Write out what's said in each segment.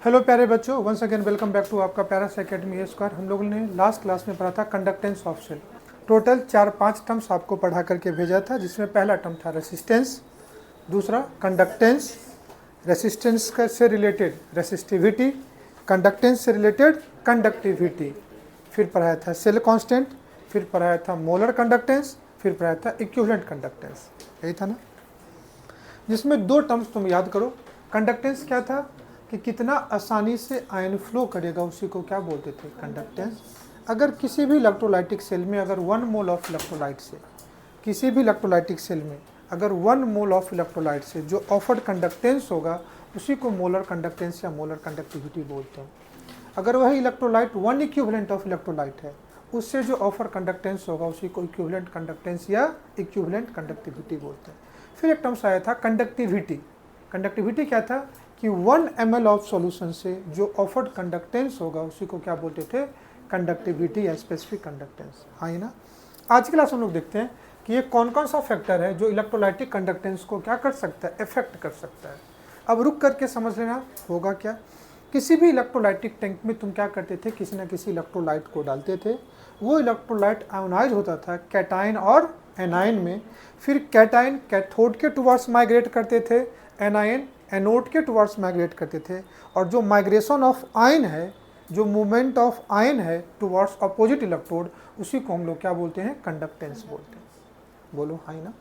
Hello प्यारे बच्चों, once again welcome back to आपका प्यारा सा एकेडमी स्क्वायर। हम लोगों ने लास्ट क्लास में पढ़ा था conductance of cell. Total 4-5 terms आपको पढ़ा करके भेजा था, जिसमें पहला टर्म था रेसिस्टेंस, दूसरा कंडक्टेंस, रेसिस्टेंस से रिलेटेड रेसिस्टिविटी, कंडक्टेंस से रिलेटेड कंडक्टिविटी, फिर पढ़ाया था सेल कांस्टेंट, फिर पढ़ाया था मोलर कंडक्टेंस, फिर पढ़ाया था इक्विवेलेंट कंडक्टेंस। यही था ना, जिसमें दो टर्म्स तुम याद करो। कंडक्टेंस क्या था कि कितना आसानी से आयन फ्लो करेगा, उसी को क्या बोलते थे, कंडक्टेंस। अगर किसी भी इलेक्ट्रोलाइटिक सेल में अगर 1 मोल ऑफ इलेक्ट्रोलाइट से, किसी भी इलेक्ट्रोलाइटिक सेल में अगर 1 मोल ऑफ इलेक्ट्रोलाइट से जो ऑफर्ड कंडक्टेंस होगा, उसी को मोलर कंडक्टेंस या मोलर कंडक्टिविटी बोलते हैं। अगर वही इलेक्ट्रोलाइट 1 इक्विवेलेंट ऑफ इलेक्ट्रोलाइट है, उससे जो ऑफर कंडक्टेंस होगा, उसी को इक्विवेलेंट कंडक्टेंस या इक्विवेलेंट कंडक्टिविटी बोलते हैं। फिर एक टर्म्स आया था कंडक्टिविटी। कंडक्टिविटी क्या था कि 1 ml ऑफ सॉल्यूशन से जो ऑफर्ड कंडक्टेंस होगा, उसी को क्या बोलते थे, कंडक्टिविटी या स्पेसिफिक कंडक्टेंस। हाँ ना। आज की क्लास हम लोग देखते हैं कि ये कौन कौन सा फैक्टर है जो इलेक्ट्रोलाइटिक कंडक्टेंस को क्या कर सकता है, इफेक्ट कर सकता है। अब रुक करके समझ लेना होगा क्या। किसी भी इलेक्ट्रोलाइटिक टैंक में तुम क्या करते थे, किसी न किसी इलेक्ट्रोलाइट को डालते थे। वो इलेक्ट्रोलाइट आयोनाइज होता था कैटायन और एनायन में। फिर कैटायन कैथोड के टुवर्ड्स माइग्रेट करते थे, एनायन एनोड के टुवर्ड्स माइग्रेट करते थे। और जो माइग्रेशन ऑफ आयन है, जो मूवमेंट ऑफ आयन है टुवर्ड्स अपोजिट इलेक्ट्रोड, उसी को हम लोग क्या बोलते हैं, कंडक्टेंस बोलते हैं। बोलो हाँ ना।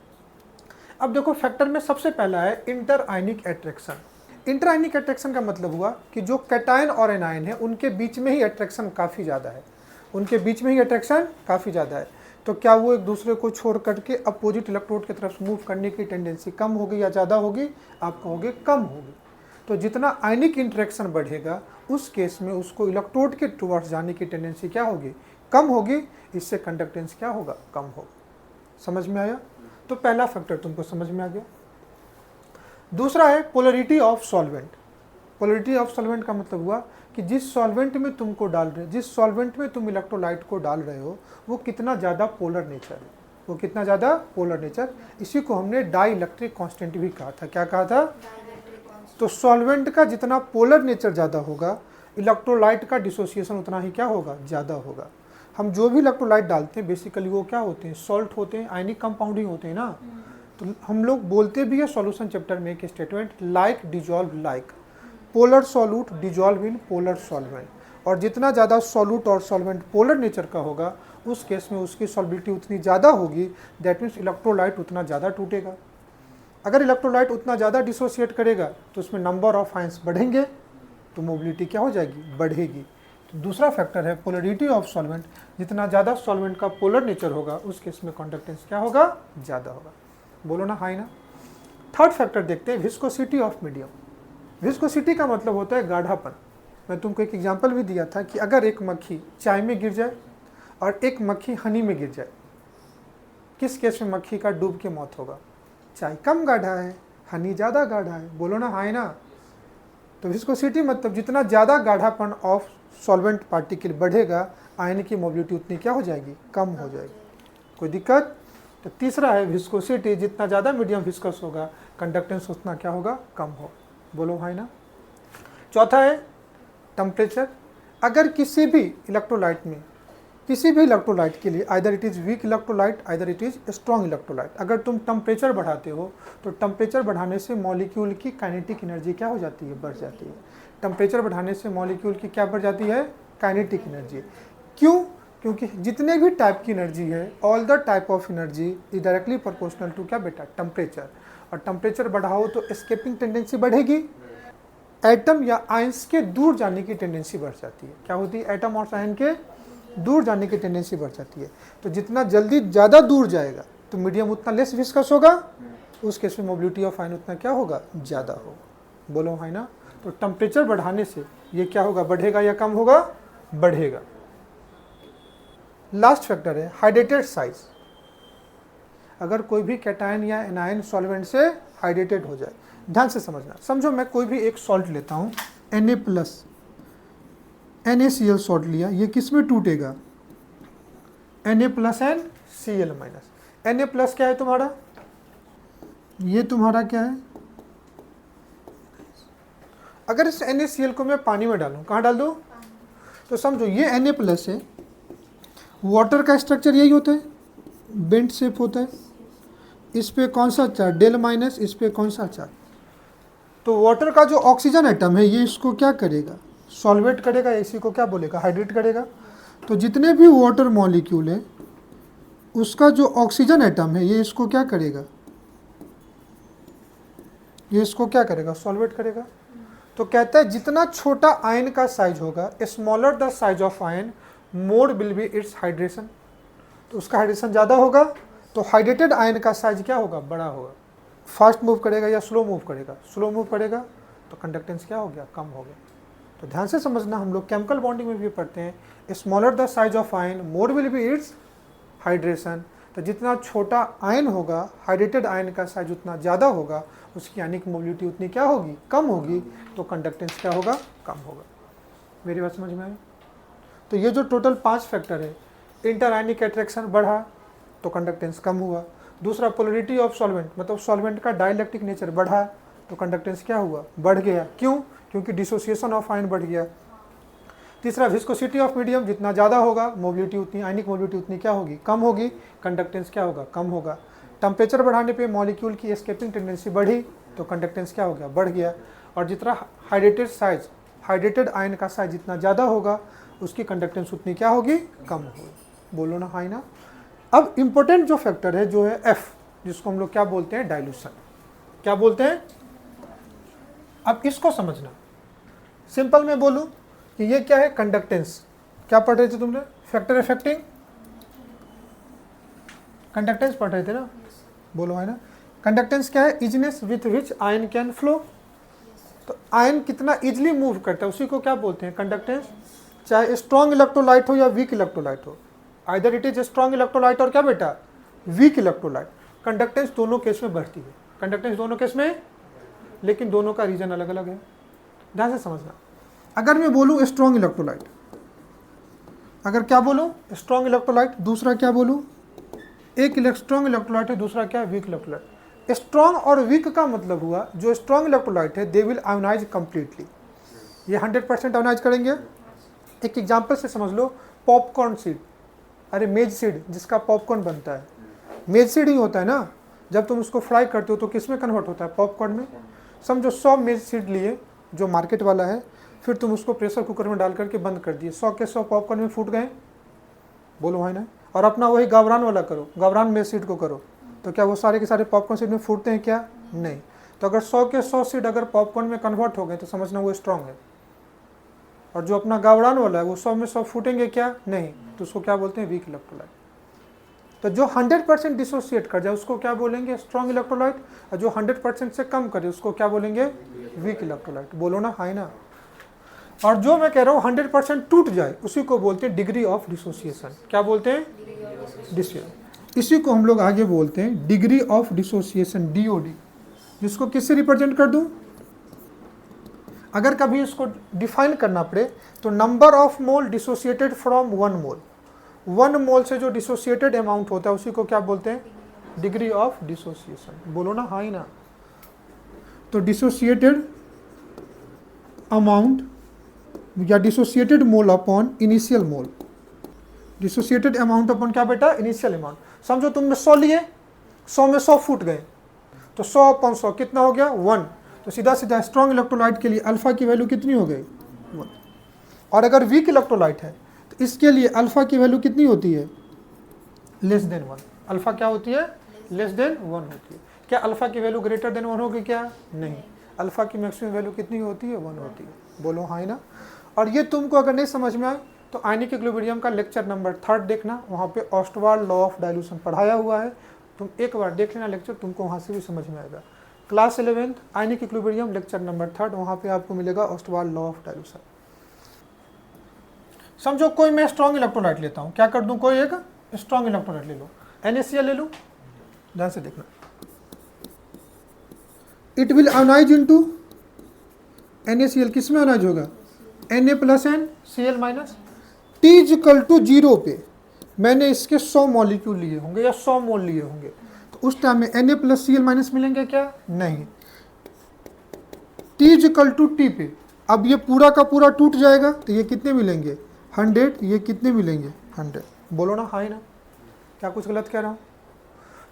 अब देखो, फैक्टर में सबसे पहला है इंटर आयनिक अट्रैक्शन। इंटर आयनिक अट्रैक्शन का मतलब हुआ कि जो कैटायन और एनायन है, उनके बीच में ही अट्रैक्शन काफ़ी ज़्यादा है, उनके बीच में ही अट्रैक्शन काफ़ी ज़्यादा है। तो क्या वो एक दूसरे को छोड़ करके अपोजिट इलेक्ट्रोड की तरफ मूव करने की टेंडेंसी कम होगी या ज़्यादा होगी? आप कहोगे कम होगी। तो जितना आयनिक इंटरेक्शन बढ़ेगा, उस केस में उसको इलेक्ट्रोड के टुवर्ड्स जाने की टेंडेंसी क्या होगी, कम होगी। इससे कंडक्टेंस क्या होगा, कम होगा। समझ में आया? तो पहला फैक्टर तुमको समझ में आ गया। दूसरा है polarity of solvent. Polarity of solvent का मतलब हुआ कि जिस सॉल्वेंट में तुमको डाल रहे, जिस सॉल्वेंट में तुम इलेक्ट्रोलाइट को डाल रहे हो, वो कितना ज़्यादा पोलर नेचर है, वो कितना ज़्यादा पोलर नेचर। इसी को हमने डाई इलेक्ट्रिक कांस्टेंट भी कहा था। क्या कहा था? तो सॉल्वेंट का जितना पोलर नेचर ज़्यादा होगा, इलेक्ट्रोलाइट का डिसोसिएशन उतना ही क्या होगा, ज़्यादा होगा। हम जो भी इलेक्ट्रोलाइट डालते हैं, बेसिकली वो क्या होते हैं, सॉल्ट होते हैं, आयनिक कंपाउंड ही होते हैं ना। तो हम लोग बोलते भी है सॉल्यूशन चैप्टर में एक statement, like dissolve like, polar solute dissolve in polar solvent. और जितना ज़्यादा सॉल्यूट और सॉल्वेंट पोलर नेचर का होगा, उस केस में उसकी सॉल्बिलिटी उतनी ज़्यादा होगी। दैट मीन्स इलेक्ट्रोलाइट उतना ज़्यादा टूटेगा। अगर इलेक्ट्रोलाइट उतना ज़्यादा डिसोसिएट करेगा, तो उसमें नंबर ऑफ आयंस बढ़ेंगे, तो मोबिलिटी क्या हो जाएगी, बढ़ेगी। तो दूसरा फैक्टर है पोलरिटी ऑफ सॉल्वेंट। जितना ज़्यादा सॉल्वेंट का पोलर नेचर होगा, उस केस में कंडक्टेंस क्या होगा, ज़्यादा होगा। बोलो ना हाई ना। थर्ड फैक्टर देखते हैं, विस्कोसिटी ऑफ मीडियम। विस्कोसिटी का मतलब होता है गाढ़ापन। मैं तुमको एक एग्जांपल भी दिया था कि अगर एक मक्खी चाय में गिर जाए और एक मक्खी हनी में गिर जाए, किस केस में मक्खी का डूब के मौत होगा? चाय कम गाढ़ा है, हनी ज़्यादा गाढ़ा है। बोलो ना हाई ना। तो विस्कोसिटी मतलब जितना ज़्यादा गाढ़ापन ऑफ सॉल्वेंट पार्टिकल बढ़ेगा, आयन की मोबिलिटी उतनी क्या हो जाएगी, कम हो जाएगी। कोई दिक्कत? तो तीसरा है विस्कोसिटी, जितना ज़्यादा मीडियम विस्कस होगा, कंडक्टेंस उतना क्या होगा, कम हो। बोलो भाई ना। चौथा है टेम्परेचर। अगर किसी भी इलेक्ट्रोलाइट में, किसी भी इलेक्ट्रोलाइट के लिए either it is weak electrolyte, either it is strong electrolyte, अगर तुम टेम्परेचर बढ़ाते हो, तो टेम्परेचर बढ़ाने से मॉलिक्यूल की काइनेटिक एनर्जी क्या हो जाती है, बढ़ जाती है। टेम्परेचर बढ़ाने से मॉलिक्यूल की क्या बढ़ जाती है, काइनेटिक एनर्जी। क्यों? क्योंकि जितने भी टाइप की एनर्जी है, all the type of energy is directly proportional to क्या बेटा, टेम्परेचर। और टेम्परेचर बढ़ाओ तो एस्केपिंग टेंडेंसी बढ़ेगी, एटम या आयंस के दूर जाने की टेंडेंसी बढ़ जाती है। क्या होती है? एटम और आयन के दूर जाने की टेंडेंसी बढ़ जाती है। तो जितना जल्दी ज़्यादा दूर जाएगा, तो मीडियम उतना लेस विस्कस होगा, उस केस में मोबिलिटी ऑफ आयन उतना क्या होगा, ज़्यादा होगा। बोलो है ना। तो टेम्परेचर बढ़ाने से ये क्या होगा, बढ़ेगा या कम होगा, बढ़ेगा। लास्ट फैक्टर है हाइड्रेटेड साइज। अगर कोई भी कैटायन या एनायन सॉल्वेंट से हाइड्रेटेड हो जाए, ध्यान से समझना। समझो मैं कोई भी एक सॉल्ट लेता हूँ, Na+, NaCl सॉल्ट लिया, ये किस में टूटेगा, Na+ एंड Cl-। Na+ क्या है तुम्हारा, ये तुम्हारा क्या है, अगर इस NaCl को मैं पानी में डालूं, कहाँ डाल दूं? तो समझो ये Na+ है, वाटर का स्ट्रक्चर यही होता है, बेंट शेप होता है, इस पे कौन सा चार्ज? डेल माइनस, इस पे कौन सा चार्ज? तो वाटर का जो ऑक्सीजन एटम है ये इसको क्या करेगा? सॉल्वेट करेगा, इसी को क्या बोलेगा? हाइड्रेट करेगा। तो जितने भी वाटर मॉलिक्यूल है उसका जो ऑक्सीजन एटम है ये इसको क्या करेगा? ये इसको क्या करेगा? सॉल्वेट करेगा। तो कहता है जितना छोटा आयन का साइज होगा, smaller the size of ion, more will be it's hydration. तो उसका हाइड्रेशन ज़्यादा होगा, तो हाइड्रेटेड आयन का साइज क्या होगा? बड़ा होगा। फास्ट मूव करेगा या स्लो मूव करेगा? स्लो मूव करेगा, तो कंडक्टेंस क्या हो गया? कम हो गया। तो ध्यान से समझना, हम लोग केमिकल बॉन्डिंग में भी पढ़ते हैं, smaller the size of ion, more will be it's hydration. तो जितना छोटा आयन होगा, हाइड्रेटेड आयन का साइज उतना ज़्यादा होगा, उसकी आयनिक मोबिलिटी उतनी क्या होगी? कम होगी। तो कंडक्टेंस क्या होगा? कम होगा। मेरी बात समझ में आई? तो ये जो टोटल 5 फैक्टर है, इंटर आयनिक अट्रैक्शन बढ़ा तो कंडक्टेंस कम हुआ। दूसरा, पोलरिटी ऑफ सॉल्वेंट, मतलब सॉल्वेंट का डाइलेक्ट्रिक नेचर बढ़ा तो कंडक्टेंस क्या हुआ? बढ़ गया। क्यों? क्योंकि डिसोसिएशन ऑफ आयन बढ़ गया। तीसरा, विस्कोसिटी ऑफ मीडियम, जितना ज़्यादा होगा मोबिलिटी उतनी, आयनिक मोबिलिटी उतनी क्या होगी? कम होगी। कंडक्टेंस क्या होगा? कम होगा। टेम्परेचर बढ़ाने पे मॉलिक्यूल की एस्केपिंग टेंडेंसी बढ़ी तो कंडक्टेंस क्या हो गया? बढ़ गया। और जितना हाइड्रेटेड साइज, हाइड्रेटेड आयन का साइज जितना ज़्यादा होगा उसकी कंडक्टेंस उतनी क्या होगी? कम होगी। बोलो ना, हाई ना। अब इम्पोर्टेंट जो फैक्टर है जो है F, जिसको हम लोग क्या बोलते हैं? डाइल्यूशन। क्या बोलते हैं? अब इसको समझना, सिंपल में बोलूं कि ये क्या है? कंडक्टेंस। क्या पढ़ रहे थे तुमने? फैक्टर अफेक्टिंग कंडक्टेंस पढ़ रहे थे ना? बोलो, है ना। कंडक्टेंस क्या है? Easiness with which ion can flow. तो आयन कितना इजिली मूव करता है उसी को क्या बोलते हैं? कंडक्टेंस। चाहे स्ट्रॉन्ग इलेक्ट्रोलाइट हो या वीक इलेक्ट्रोलाइट हो, either it is strong electrolyte और क्या बेटा? Weak electrolyte. कंडक्टेंस दोनों केस में बढ़ती है। कंडक्टेंस दोनों केस में, लेकिन दोनों का रीजन अलग अलग है। ध्यान से समझना। अगर मैं बोलूं स्ट्रॉन्ग इलेक्ट्रोलाइट, अगर क्या बोलूं? स्ट्रॉन्ग इलेक्ट्रोलाइट, दूसरा क्या बोलूं? एक स्ट्रॉन्ग इलेक्ट्रोलाइट है, दूसरा क्या है? Weak electrolyte. स्ट्रॉन्ग और वीक का मतलब हुआ जो स्ट्रॉन्ग इलेक्ट्रोलाइट है दे विल आयोनाइज कंप्लीटली, ये 100% आयोनाइज करेंगे। एक एग्जांपल से समझ लो, पॉपकॉर्न सीड, अरे मेज सीड जिसका पॉपकॉर्न बनता है, मेज सीड ही होता है ना। जब तुम उसको फ्राई करते हो तो किस में कन्वर्ट होता है? पॉपकॉर्न में। समझो 100 मेज सीड लिए जो मार्केट वाला है, फिर तुम उसको प्रेशर कुकर में डाल करके बंद कर दिए, 100 के 100 पॉपकॉर्न में फूट गए। बोलो है ना। और अपना वही गावरान वाला करो, गावरान मेज सीड को करो, तो क्या वो सारे के सारे पॉपकॉर्न सीड में फूटते हैं क्या? नहीं। तो अगर 100 के 100 सीड अगर पॉपकॉर्न में कन्वर्ट हो गए तो समझना वो स्ट्रॉन्ग है। और जो अपना गावरान वाला है वो 100 में 100 फूटेंगे क्या? नहीं। तो उसको क्या बोलते हैं? Week electrolyte. तो जो 100% डिसोसिएट कर जाए उसको क्या बोलेंगे? Strong electrolyte. और जो 100% से कम करे उसको क्या बोलेंगे? Weak electrolyte. बोलो ना, हाई ना। और जो मैं कह रहा हूँ 100% टूट जाए उसी को बोलते हैं डिग्री ऑफ डिसोसिएशन। क्या बोलते हैं? डिसोसिएशन। इसी को हम लोग आगे बोलते हैं डिग्री ऑफ डिसोसिएशन, DOD, जिसको किससे रिप्रेजेंट कर दूं? अगर कभी इसको डिफाइन करना पड़े तो number of mole dissociated from 1 मोल, 1 मोल से जो डिसोसिएटेड अमाउंट होता है उसी को क्या बोलते हैं? Degree of dissociation. बोलो ना, हाई ना। तो डिसोसिएटेड अमाउंट या डिसोसिएटेड मोल अपॉन इनिशियल मोल, डिसोसिएटेड अमाउंट अपॉन क्या बेटा? Initial amount. समझो तुमने 100 लिए, 100 में 100 फूट गए, तो 100 अपॉन 100 कितना हो गया? 1। तो सीधा सीधा स्ट्रॉन्ग इलेक्ट्रोलाइट के लिए अल्फा की वैल्यू कितनी हो गई? 1। और अगर वीक इलेक्ट्रोलाइट है तो इसके लिए अल्फा की वैल्यू कितनी होती है? Less than 1। अल्फा क्या होती है? लेस देन 1 होती है। क्या अल्फा की वैल्यू ग्रेटर देन 1 होगी क्या? नहीं। अल्फा की मैक्सिमम वैल्यू कितनी होती है? 1 होती है। बोलो हाई ना। और ये तुमको अगर नहीं समझ में आए तो आयनिक इक्विलिब्रियम का लेक्चर नंबर 3 देखना, वहाँ पे ऑस्टवाल्ड लॉ ऑफ डाइल्यूशन पढ़ाया हुआ है। तुम एक बार देख लेना लेक्चर, तुमको वहाँ से भी समझ में आएगा। Class 11 ionic equilibrium lecture number 3, वहाँ पे आपको मिलेगा ऑस्टवाल्ड लॉ ऑफ डाइल्यूशन। समझो कोई मैं स्ट्रॉन्ग इलेक्ट्रोलाइट लेता हूँ, क्या कर दूँ? कोई एक स्ट्रॉन्ग इलेक्ट्रोलाइट ले लो, NaCl ले लूँ। ध्यान से देखना, it will ionize into NaCl। किस में आयोनाइज होगा? Na+N Cl-। T = 0 पे मैंने इसके 100 मॉलिक्यूल लिए होंगे या 100 मोल लिए होंगे, तो उस टाइम में Na+Cl- मिलेंगे क्या? नहीं। T इक्वल टू टी पे। अब ये पूरा का पूरा टूट जाएगा तो ये कितने मिलेंगे 100, ये कितने मिलेंगे 100। बोलो ना हाँ ना, क्या कुछ गलत कह रहा हूँ?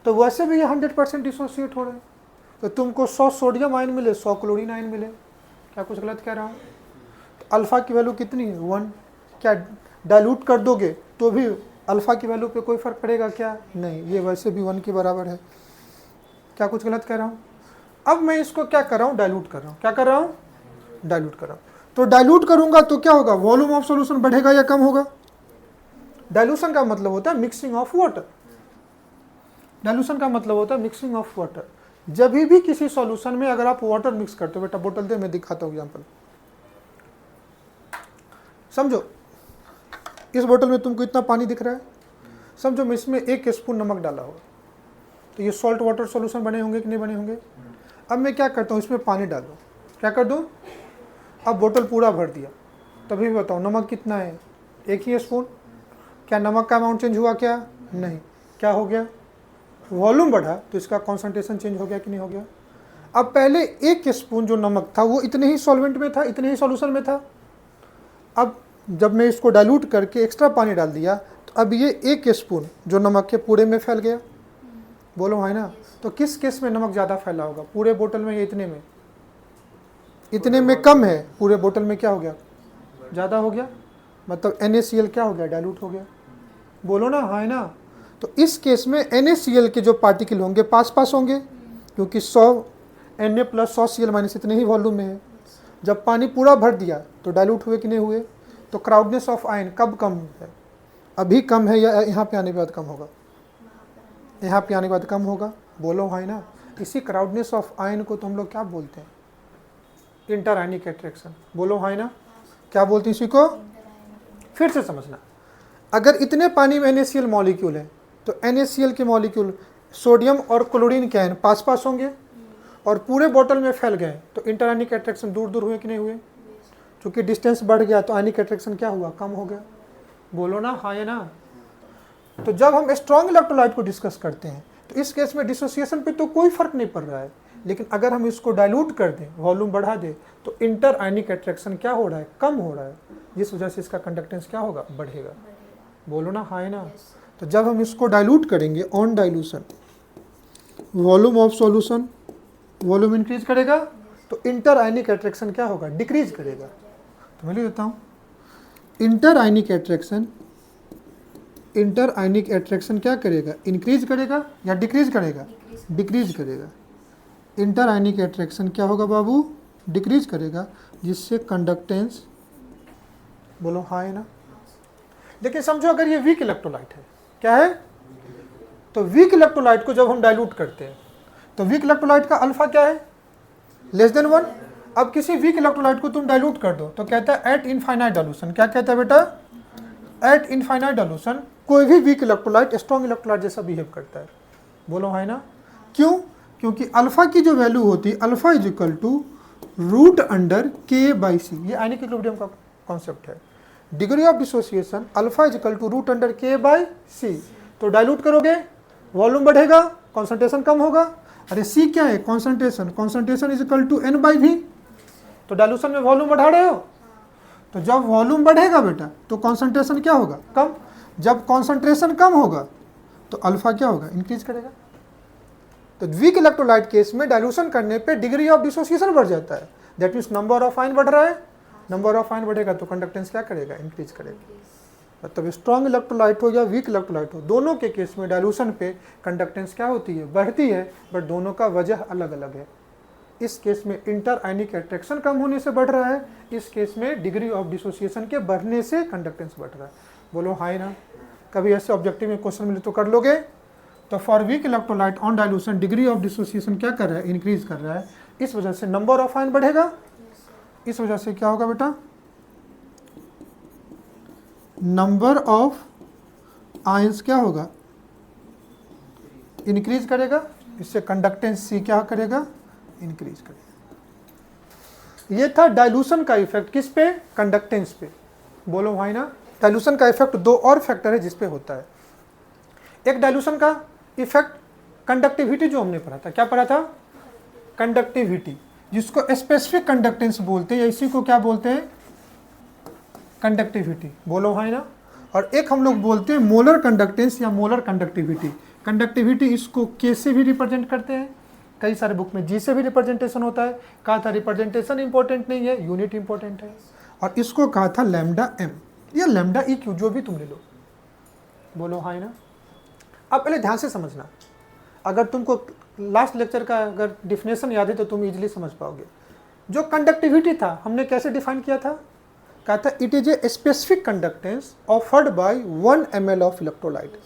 तो वैसे भी ये 100% डिसोसिएट हो रहे हैं। तो तुमको 100 सोडियम आयन मिले, 100 क्लोरीन आयन मिले, क्या कुछ गलत कह रहा हूँ? तो अल्फ़ा की वैल्यू कितनी है 1। क्या डाइल्यूट कर दोगे तो भी अल्फ़ा की वैल्यू पे कोई फ़र्क पड़ेगा क्या? नहीं, ये वैसे भी 1 के बराबर है। क्या कुछ गलत कह रहा हूँ? अब मैं इसको क्या कर रहा हूँ, डाइल्यूट कर रहा हूँ। क्या कर रहा हूँ? डाइल्यूट कर रहा हूँ। तो डाइल्यूट करूँगा तो क्या होगा, वॉल्यूम ऑफ सॉल्यूशन बढ़ेगा या कम होगा? डाइल्यूशन का मतलब होता है मिक्सिंग ऑफ वाटर। डाइल्यूशन का मतलब होता है मिक्सिंग ऑफ वाटर। जब भी किसी सॉल्यूशन में अगर आप वाटर मिक्स करते हो, बेटा बोतल दे, मैं दिखाता हूँ एग्जांपल। समझो इस बोतल में तुमको इतना पानी दिख रहा है, समझो मैं इसमें 1 स्पून नमक डाला होगा, तो ये सॉल्ट वाटर सॉल्यूशन बने होंगे कि नहीं बने होंगे? अब मैं क्या करता हूँ, इसमें पानी डाल दूँ, क्या कर दूँ, अब बोतल पूरा भर दिया, तभी बताओ नमक कितना है, 1 ही स्पून। क्या नमक का अमाउंट चेंज हुआ क्या? नहीं। क्या हो गया, वॉल्यूम बढ़ा तो इसका कॉन्सेंट्रेशन चेंज हो गया कि नहीं हो गया? अब पहले 1 स्पून जो नमक था वो इतने ही सॉल्वेंट में था, इतने ही सॉल्यूशन में था। अब जब मैं इसको डाइल्यूट करके एक्स्ट्रा पानी डाल दिया तो अब ये 1 स्पून जो नमक के पूरे में फैल गया। बोलो है ना? तो किस केस में नमक ज़्यादा फैला होगा, पूरे बोतल में या इतने में? इतने में कम है, पूरे बोतल में क्या हो गया, ज़्यादा हो गया। मतलब NaCl क्या हो गया, डाइल्यूट हो गया। बोलो ना हाँ है ना? तो इस केस में NaCl के जो पार्टिकल होंगे पास पास होंगे, क्योंकि 100 Na प्लस 100 Cl माइनस इतने ही वॉल्यूम में है। जब पानी पूरा भर दिया तो डाइल्यूट हुए कि नहीं हुए? तो क्राउडनेस ऑफ आयन कब कम है, अभी कम है या यहाँ पे आने के बाद कम होगा? यहाँ पे आने के बाद कम होगा। बोलो है ना? इसी क्राउडनेस ऑफ आयन को तो हम लोग क्या बोलते हैं, इंटर आयनिक अट्रैक्शन। बोलो है ना? क्या बोलते हैं इसी को? फिर से समझना, अगर इतने पानी में NaCl मॉलिक्यूल है तो NaCl के मॉलिक्यूल सोडियम और क्लोरीन के आयन पास पास होंगे और पूरे बोतल में फैल गए, तो इंटर आयनिक अट्रैक्शन दूर दूर हुए कि नहीं हुए? क्योंकि डिस्टेंस बढ़ गया तो आयनिक अट्रैक्शन क्या हुआ, कम हो गया। बोलो ना हाँ या ना? तो जब हम स्ट्रॉन्ग इलेक्ट्रोलाइट को डिस्कस करते हैं तो इस केस में डिसोसिएशन पे तो कोई फर्क नहीं पड़ रहा है, लेकिन अगर हम इसको डाइल्यूट कर दें, वॉल्यूम बढ़ा दें, तो इंटर आयनिक अट्रैक्शन क्या हो रहा है, कम हो रहा है, जिस वजह से इसका कंडक्टेंस क्या होगा, बढ़ेगा। बोलो ना हाँ ना? तो जब हम इसको डाइल्यूट करेंगे, on dilution volume of solution, volume increase करेगा तो इंटर आयनिक अट्रैक्शन क्या होगा, डिक्रीज करेगा। तो मैं लिख देता हूँ, इंटर आयनिक अट्रैक्शन क्या करेगा, इंक्रीज करेगा या डिक्रीज करेगा? डिक्रीज करेगा। इंटर आयनिक अट्रैक्शन क्या होगा बाबू, डिक्रीज करेगा, जिससे कंडक्टेंस, बोलो हाँ है ना? लेकिन समझो अगर ये वीक इलेक्ट्रोलाइट है, क्या है, तो वीक इलेक्ट्रोलाइट को जब हम डाइल्यूट करते हैं तो वीक इलेक्ट्रोलाइट का अल्फा क्या है, <1। अब किसी वीक इलेक्ट्रोलाइट को तुम डाइल्यूट कर दो तो कहता है एट इनफाइनाइट डाइल्यूशन। क्या कहता है बेटा, एट इनफाइनाइट डाइल्यूशन कोई भी वीक इलेक्ट्रोलाइट स्ट्रॉन्ग इलेक्ट्रोलाइट जैसा बिहेव करता है। बोलो है ना? क्यों? क्योंकि अल्फा की जो वैल्यू होती है, alpha is equal to √K/C, ये आयनिक इक्विलिब्रियम का कॉन्सेप्ट है। Degree of dissociation alpha is equal to √K/C। तो डाइल्यूट करोगे, वॉल्यूम बढ़ेगा, कॉन्सेंट्रेशन कम होगा। अरे C क्या है, concentration, concentration is equal to N/V। तो डाइल्यूशन में वॉल्यूम बढ़ा रहे हो, तो जब वॉल्यूम बढ़ेगा बेटा तो कॉन्सेंट्रेशन क्या होगा, कम। जब कॉन्सेंट्रेशन कम होगा तो अल्फा क्या होगा, इंक्रीज करेगा। तो वीक इलेक्ट्रोलाइट केस में डाइल्यूशन करने पे डिग्री ऑफ डिसोसिएशन बढ़ जाता है, that means number of ion बढ़ रहा है। नंबर ऑफ आयन बढ़ेगा तो कंडक्टेंस क्या करेगा, इंक्रीज करेगा। मतलब स्ट्रॉन्ग इलेक्ट्रोलाइट हो या वीक इलेक्ट्रोलाइट हो, दोनों के केस में डाइल्यूशन पे कंडक्टेंस क्या होती है, बढ़ती है, बट दोनों का वजह अलग अलग है। इस केस में इंटर आयनिक अट्रैक्शन कम होने से बढ़ रहा है, इस केस में डिग्री ऑफ डिसोसिएशन के बढ़ने से कंडक्टेंस बढ़ रहा है। बोलो हाई ना? कभी ऐसे ऑब्जेक्टिव में क्वेश्चन मिले तो कर लोगे। तो for weak electrolyte on dilution degree of dissociation क्या कर रहा है, इंक्रीज कर रहा है। इस वजह से नंबर ऑफ आयन बढ़ेगा, इस वजह से क्या होगा बेटा, नंबर ऑफ आयंस क्या होगा, इंक्रीज करेगा। इससे कंडक्टेंस C क्या करेगा, इंक्रीज करेगा। ये था डाइल्यूशन का इफेक्ट किस पे, कंडक्टेंस पे। बोलो भाई ना? डाइल्यूशन का इफेक्ट दो और फैक्टर है जिस पे होता है। एक डाइल्यूशन का इफेक्ट कंडक्टिविटी, जो हमने पढ़ा था, क्या पढ़ा था, कंडक्टिविटी। जिसको स्पेसिफिक कंडक्टेंस बोलते हैं, इसी को क्या बोलते हैं, कंडक्टिविटी। बोलो हाँ ना। और एक हम लोग बोलते हैं मोलर कंडक्टेंस या मोलर कंडक्टिविटी। कंडक्टिविटी इसको के से भी रिप्रेजेंट करते हैं, कई सारे बुक में जी से भी रिप्रेजेंटेशन होता है। कहा था रिप्रेजेंटेशन इंपॉर्टेंट नहीं है, यूनिट इंपॉर्टेंट है। और इसको कहा था लैम्डा एम या लैम्डा ई क्यू, जो भी तुम ले लो। बोलो हाँ ना। अब पहले ध्यान से समझना, अगर तुमको लास्ट लेक्चर का अगर डिफिनेशन याद है तो तुम इजीली समझ पाओगे। जो कंडक्टिविटी था हमने कैसे डिफाइन किया था, कहा था it is a specific conductance offered by 1 ml of electrolyte.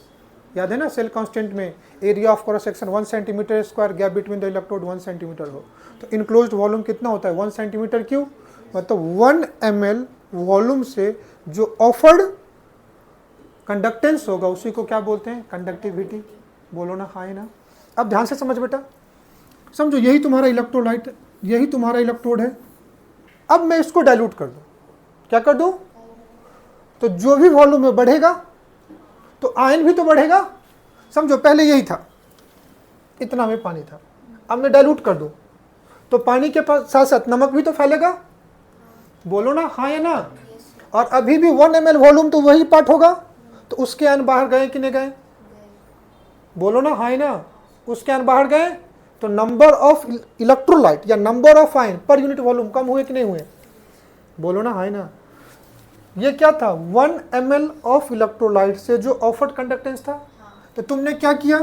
याद है ना, सेल कांस्टेंट में area of cross section 1 centimetre square, gap between the electrode 1 centimetre हो तो इनक्लोज्ड वॉल्यूम कितना होता है, 1 सेंटीमीटर क्यूब। मतलब 1 ml वॉल्यूम से जो ऑफर्ड कंडक्टेंस होगा उसी को क्या बोलते हैं, कंडक्टिविटी। बोलो ना हाँ ना। अब ध्यान से समझ बेटा, समझो यही तुम्हारा इलेक्ट्रोलाइट, यही तुम्हारा इलेक्ट्रोड है। अब मैं इसको डाइल्यूट कर दूं, क्या कर दूं, तो जो भी वॉल्यूम में बढ़ेगा तो आयन भी तो बढ़ेगा। समझो पहले यही था, इतना में पानी था, अब मैं डाइल्यूट कर दूं तो पानी के साथ साथ नमक भी तो फैलेगा। बोलो ना हाँ या ना। और अभी भी 1 ml वॉल्यूम तो वही पार्ट होगा, तो उसके आयन बाहर गए कि नहीं गए। बोलो ना हाँ ना। उसके आयन बाहर गए तो नंबर ऑफ इलेक्ट्रोलाइट या number of ion per unit volume कम हुए कि नहीं हुए। बोलो ना हाँ ना। ये क्या था, 1 ml ऑफ इलेक्ट्रोलाइट से जो ऑफर्ड कंडक्टेंस था, तो तुमने क्या किया,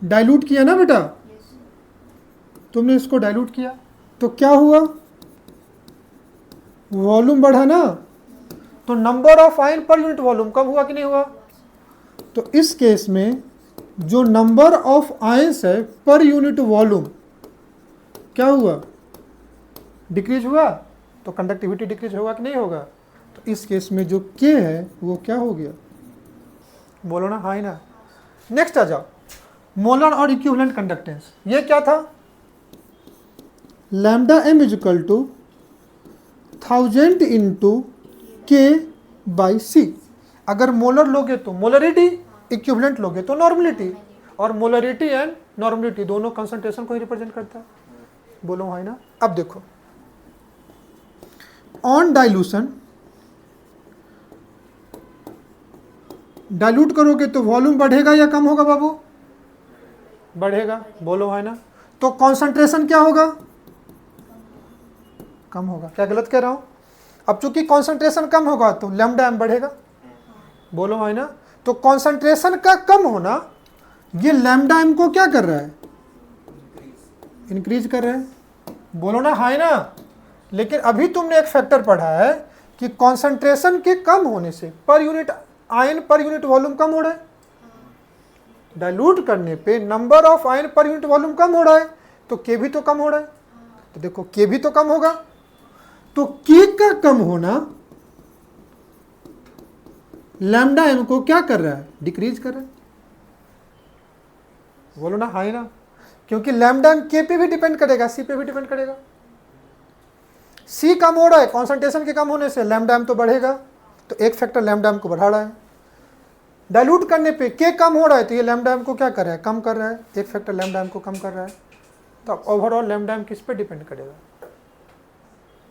डाइल्यूट किया ना बेटा। तुमने इसको डाइल्यूट किया तो क्या हुआ, वॉल्यूम बढ़ा ना, तो number of ion per unit volume कम हुआ कि नहीं हुआ। तो इस केस में जो नंबर ऑफ आयंस है पर यूनिट वॉल्यूम क्या हुआ, डिक्रीज हुआ। तो कंडक्टिविटी डिक्रीज होगा कि नहीं होगा। तो इस केस में जो के है वो क्या हो गया। बोलो ना हाँ ना। नेक्स्ट आ जाओ, मोलर और इक्विवेलेंट कंडक्टेंस। ये क्या था, lambda M is equal to 1000 into K by C. अगर मोलर लोगे तो मोलरिटी, इक्विवेलेंट लोगे तो नॉर्मलिटी। और मोलरिटी एंड नॉर्मलिटी दोनों कंसंट्रेशन को ही रिप्रेजेंट करता है। बोलो हाँ ना। अब देखो, ऑन डाइल्यूशन, डाइल्यूट करोगे तो वॉल्यूम बढ़ेगा या कम होगा बाबू, बढ़ेगा। बोलो है ना। तो कॉन्सेंट्रेशन क्या होगा, कम होगा। क्या गलत कह रहा हूं। अब चूंकि कॉन्सेंट्रेशन कम होगा तो लैम्डा एम बढ़ेगा। बोलो है ना। तो कॉन्सेंट्रेशन का कम होना ये लैम्डा एम को क्या कर रहा है, इंक्रीज कर रहा है। बोलो ना है ना। लेकिन अभी तुमने एक फैक्टर पढ़ा है कि कॉन्सेंट्रेशन के कम होने से per unit ion per unit volume कम हो रहा है। डाइल्यूट करने पे number of ion per unit volume कम हो रहा है, तो के भी तो कम हो रहा है। तो देखो के भी तो कम होगा, तो के का कम होना लैम्डा एम को क्या कर रहा है, डिक्रीज कर रहा है। बोलो ना हाँ ना। क्योंकि लैम्डा एम के पे भी डिपेंड करेगा, सी पे भी डिपेंड करेगा। सी कम हो रहा है, कॉन्सेंट्रेशन के कम होने से लैम्डा एम तो बढ़ेगा, तो एक फैक्टर लैम्डा एम को बढ़ा रहा है। डाइल्यूट करने पे के कम हो रहा है तो ये लैम्डा एम को क्या कर रहा है, कम कर रहा है। एक फैक्टर लैम्डा एम को कम कर रहा है। तो ओवरऑल लैम्डा एम किस पे डिपेंड करेगा।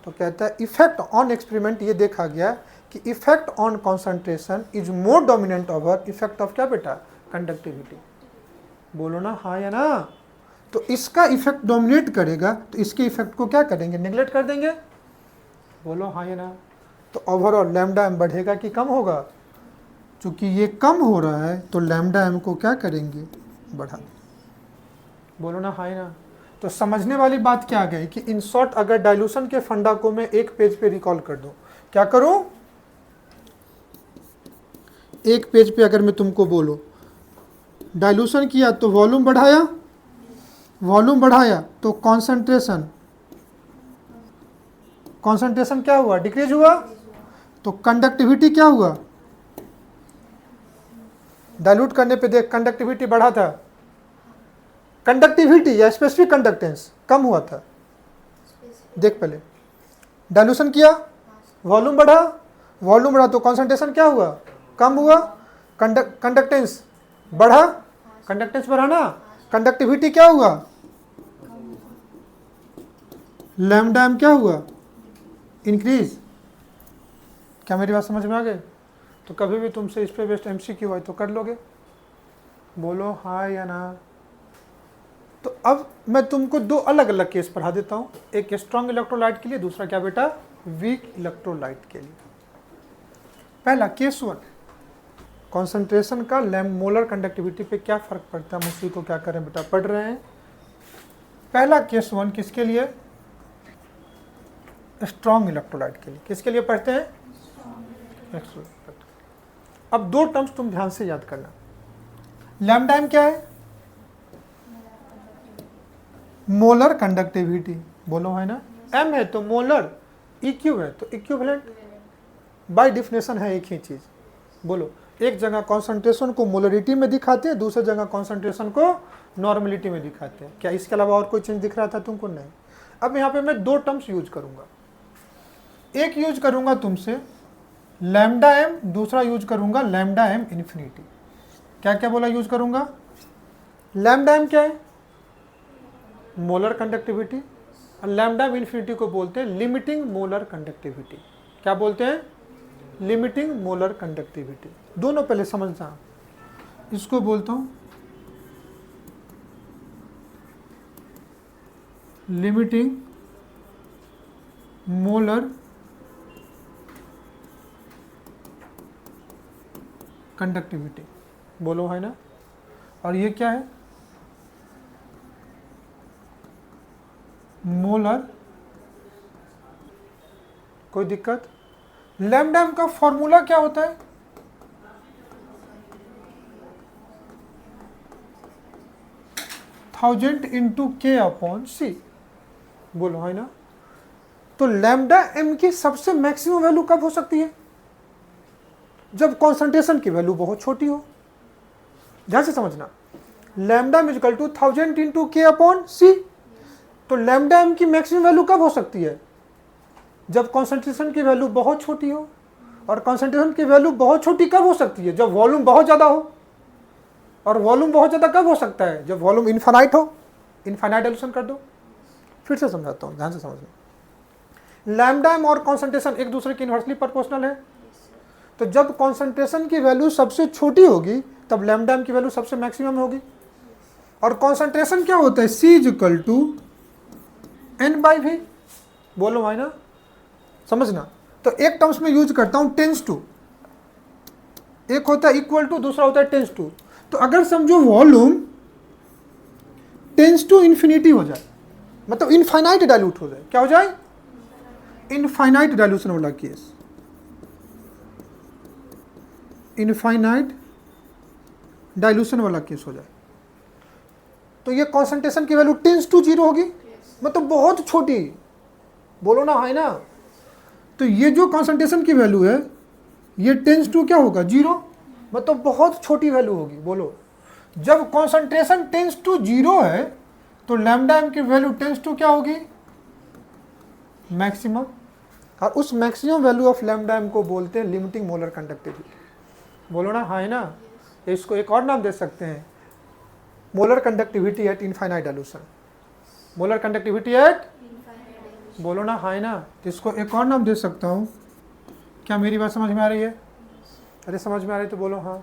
तो कहता है इफेक्ट ऑन एक्सपेरिमेंट, ये देखा गया कि effect on concentration is more dominant over effect of क्या बेटा, कंडक्टिविटी। बोलो ना हाँ या ना। तो इसका इफेक्ट डोमिनेट करेगा तो इसके इफेक्ट को क्या करेंगे, नेग्लेक्ट कर देंगे। बोलो हाँ या ना। तो ओवरऑल लैम्डा एम बढ़ेगा कि कम होगा। चूंकि ये कम हो रहा है तो लैम्डा एम को क्या करेंगे, बढ़ा। बोलो ना हाँ ना। तो समझने वाली बात क्या आ गई कि इन शॉर्ट अगर डाइल्यूशन के फंडा को मैं एक पेज पे रिकॉल कर दूं, क्या करूं, एक पेज पे अगर मैं तुमको बोलूं डाइल्यूशन किया तो वॉल्यूम बढ़ाया, वॉल्यूम बढ़ाया तो कॉन्सेंट्रेशन क्या हुआ, डिक्रीज हुआ। तो कंडक्टिविटी क्या हुआ, डाइल्यूट करने पे देख कंडक्टिविटी बढ़ा था, कंडक्टिविटी या स्पेसिफिक कंडक्टेंस कम हुआ था। देख पहले डाइल्यूशन किया, वॉल्यूम बढ़ा, वॉल्यूम बढ़ा तो कॉन्सेंट्रेशन क्या हुआ, कम हुआ। कंडक्टेंस बढ़ा, कंडक्टेंस बढ़ा ना, कंडक्टिविटी क्या हुआ, लैम्डा एम क्या हुआ, इंक्रीज। क्या मेरी बात समझ में आ गई? तो कभी भी तुमसे इस पे बेस्ड एमसीक्यू है तो कर लोगे, बोलो हाँ या ना। तो अब मैं तुमको दो अलग अलग केस पढ़ा देता हूँ, एक स्ट्रॉन्ग इलेक्ट्रोलाइट के लिए, दूसरा क्या बेटा, वीक इलेक्ट्रोलाइट के लिए। पहला केस 1, कॉन्सेंट्रेशन का मोलर कंडक्टिविटी पे क्या फर्क पड़ता है, हम उसी को क्या करें बेटा, पढ़ रहे हैं। पहला केस 1 किसके लिए, स्ट्रॉन्ग इलेक्ट्रोलाइट के लिए। किसके लिए पढ़ते हैं, अब दो टर्म्स तुम ध्यान से याद करना। लैम्डा एम क्या है, मोलर कंडक्टिविटी, बोलो है ना। एम है तो मोलर, इक्यू है तो इक्विवेलेंट, बाय डिफिनेशन है एक ही चीज। बोलो, एक जगह कॉन्सेंट्रेशन को मोलरिटी में दिखाते हैं, दूसरी जगह कॉन्सेंट्रेशन को नॉर्मलिटी में दिखाते हैं। क्या इसके अलावा और कोई चेंज दिख रहा था तुमको? नहीं। अब यहाँ पे मैं दो टर्म्स यूज करूंगा, एक यूज करूंगा तुमसे लैम्डा एम, दूसरा यूज करूंगा लैम्डा एम इन्फिनिटी। क्या क्या बोला यूज करूंगा? लैम्डा एम क्या है, मोलर कंडक्टिविटी, और लैम्डा एम इन्फिनिटी को बोलते हैं लिमिटिंग मोलर कंडक्टिविटी। क्या बोलते हैं? Limiting molar conductivity. दोनों पहले समझना, इसको बोलता हूं लिमिटिंग मोलर कंडक्टिविटी, बोलो है ना। और ये क्या है, मोलर, कोई दिक्कत? लैम्डा एम का फॉर्मूला क्या होता है? थाउजेंड इंटू के अपॉन सी, बोलो है ना। तो लैम्डा एम की सबसे मैक्सिमम वैल्यू कब हो सकती है? जब कॉन्सेंट्रेशन की वैल्यू बहुत छोटी हो। ध्यान से समझना, lambda is equal to 1000 into K upon C. तो लैम्डा एम की मैक्सिमम वैल्यू कब हो सकती है? जब कॉन्सेंट्रेशन की वैल्यू बहुत छोटी हो। और कॉन्सेंट्रेशन की वैल्यू बहुत छोटी कब हो सकती है? जब वॉल्यूम बहुत ज़्यादा हो। और वॉल्यूम बहुत ज़्यादा कब हो सकता है? जब वॉल्यूम इनफाइनाइट हो। इनफाइनाइट डाइल्यूशन कर दो। फिर से समझाता हूँ, ध्यान से समझना। लैम्डा एम और कॉन्सेंट्रेशन एक दूसरे के इनवर्सली प्रोपोर्शनल है। तो जब कॉन्सेंट्रेशन की वैल्यू सबसे छोटी होगी तब लैम्डा एम की वैल्यू सबसे मैक्सिमम होगी। और कॉन्सेंट्रेशन क्या होता है? C is equal to N by V, बोलो भाई ना, समझना। तो एक टर्म्स में यूज करता हूं टेंस टू, एक होता है इक्वल टू, दूसरा होता है टेंस टू। तो अगर समझो वॉल्यूम टेंस टू इन्फिनिटी हो जाए, मतलब इनफाइनाइट डाइल्यूट हो जाए, क्या हो जाए? इनफाइनाइट डाइल्यूशन वाला केस, इनफाइनाइट डाइल्यूशन वाला केस हो जाए, तो ये कॉन्सेंट्रेशन की वैल्यू टेंस टू 0 होगी, मतलब बहुत छोटी, बोलो ना है ना। तो ये जो कॉन्सेंट्रेशन की वैल्यू है ये टेंस टू क्या होगा? 0, मतलब बहुत छोटी वैल्यू होगी। बोलो, जब कॉन्सेंट्रेशन टेंस टू 0 है तो लैम्डा एम की वैल्यू टेंस टू क्या होगी? मैक्सिमम। और उस maximum value of lambda M को बोलते हैं लिमिटिंग मोलर कंडक्टिविटी। बोलो ना हाँ है ना। इसको एक और नाम दे सकते हैं, molar conductivity eight infinite dilution. Molar conductivity eight, बोलो ना हाँ है ना। तो इसको एक और नाम दे सकता हूँ। क्या मेरी बात समझ में आ रही है? अरे समझ में आ रही है तो बोलो हाँ।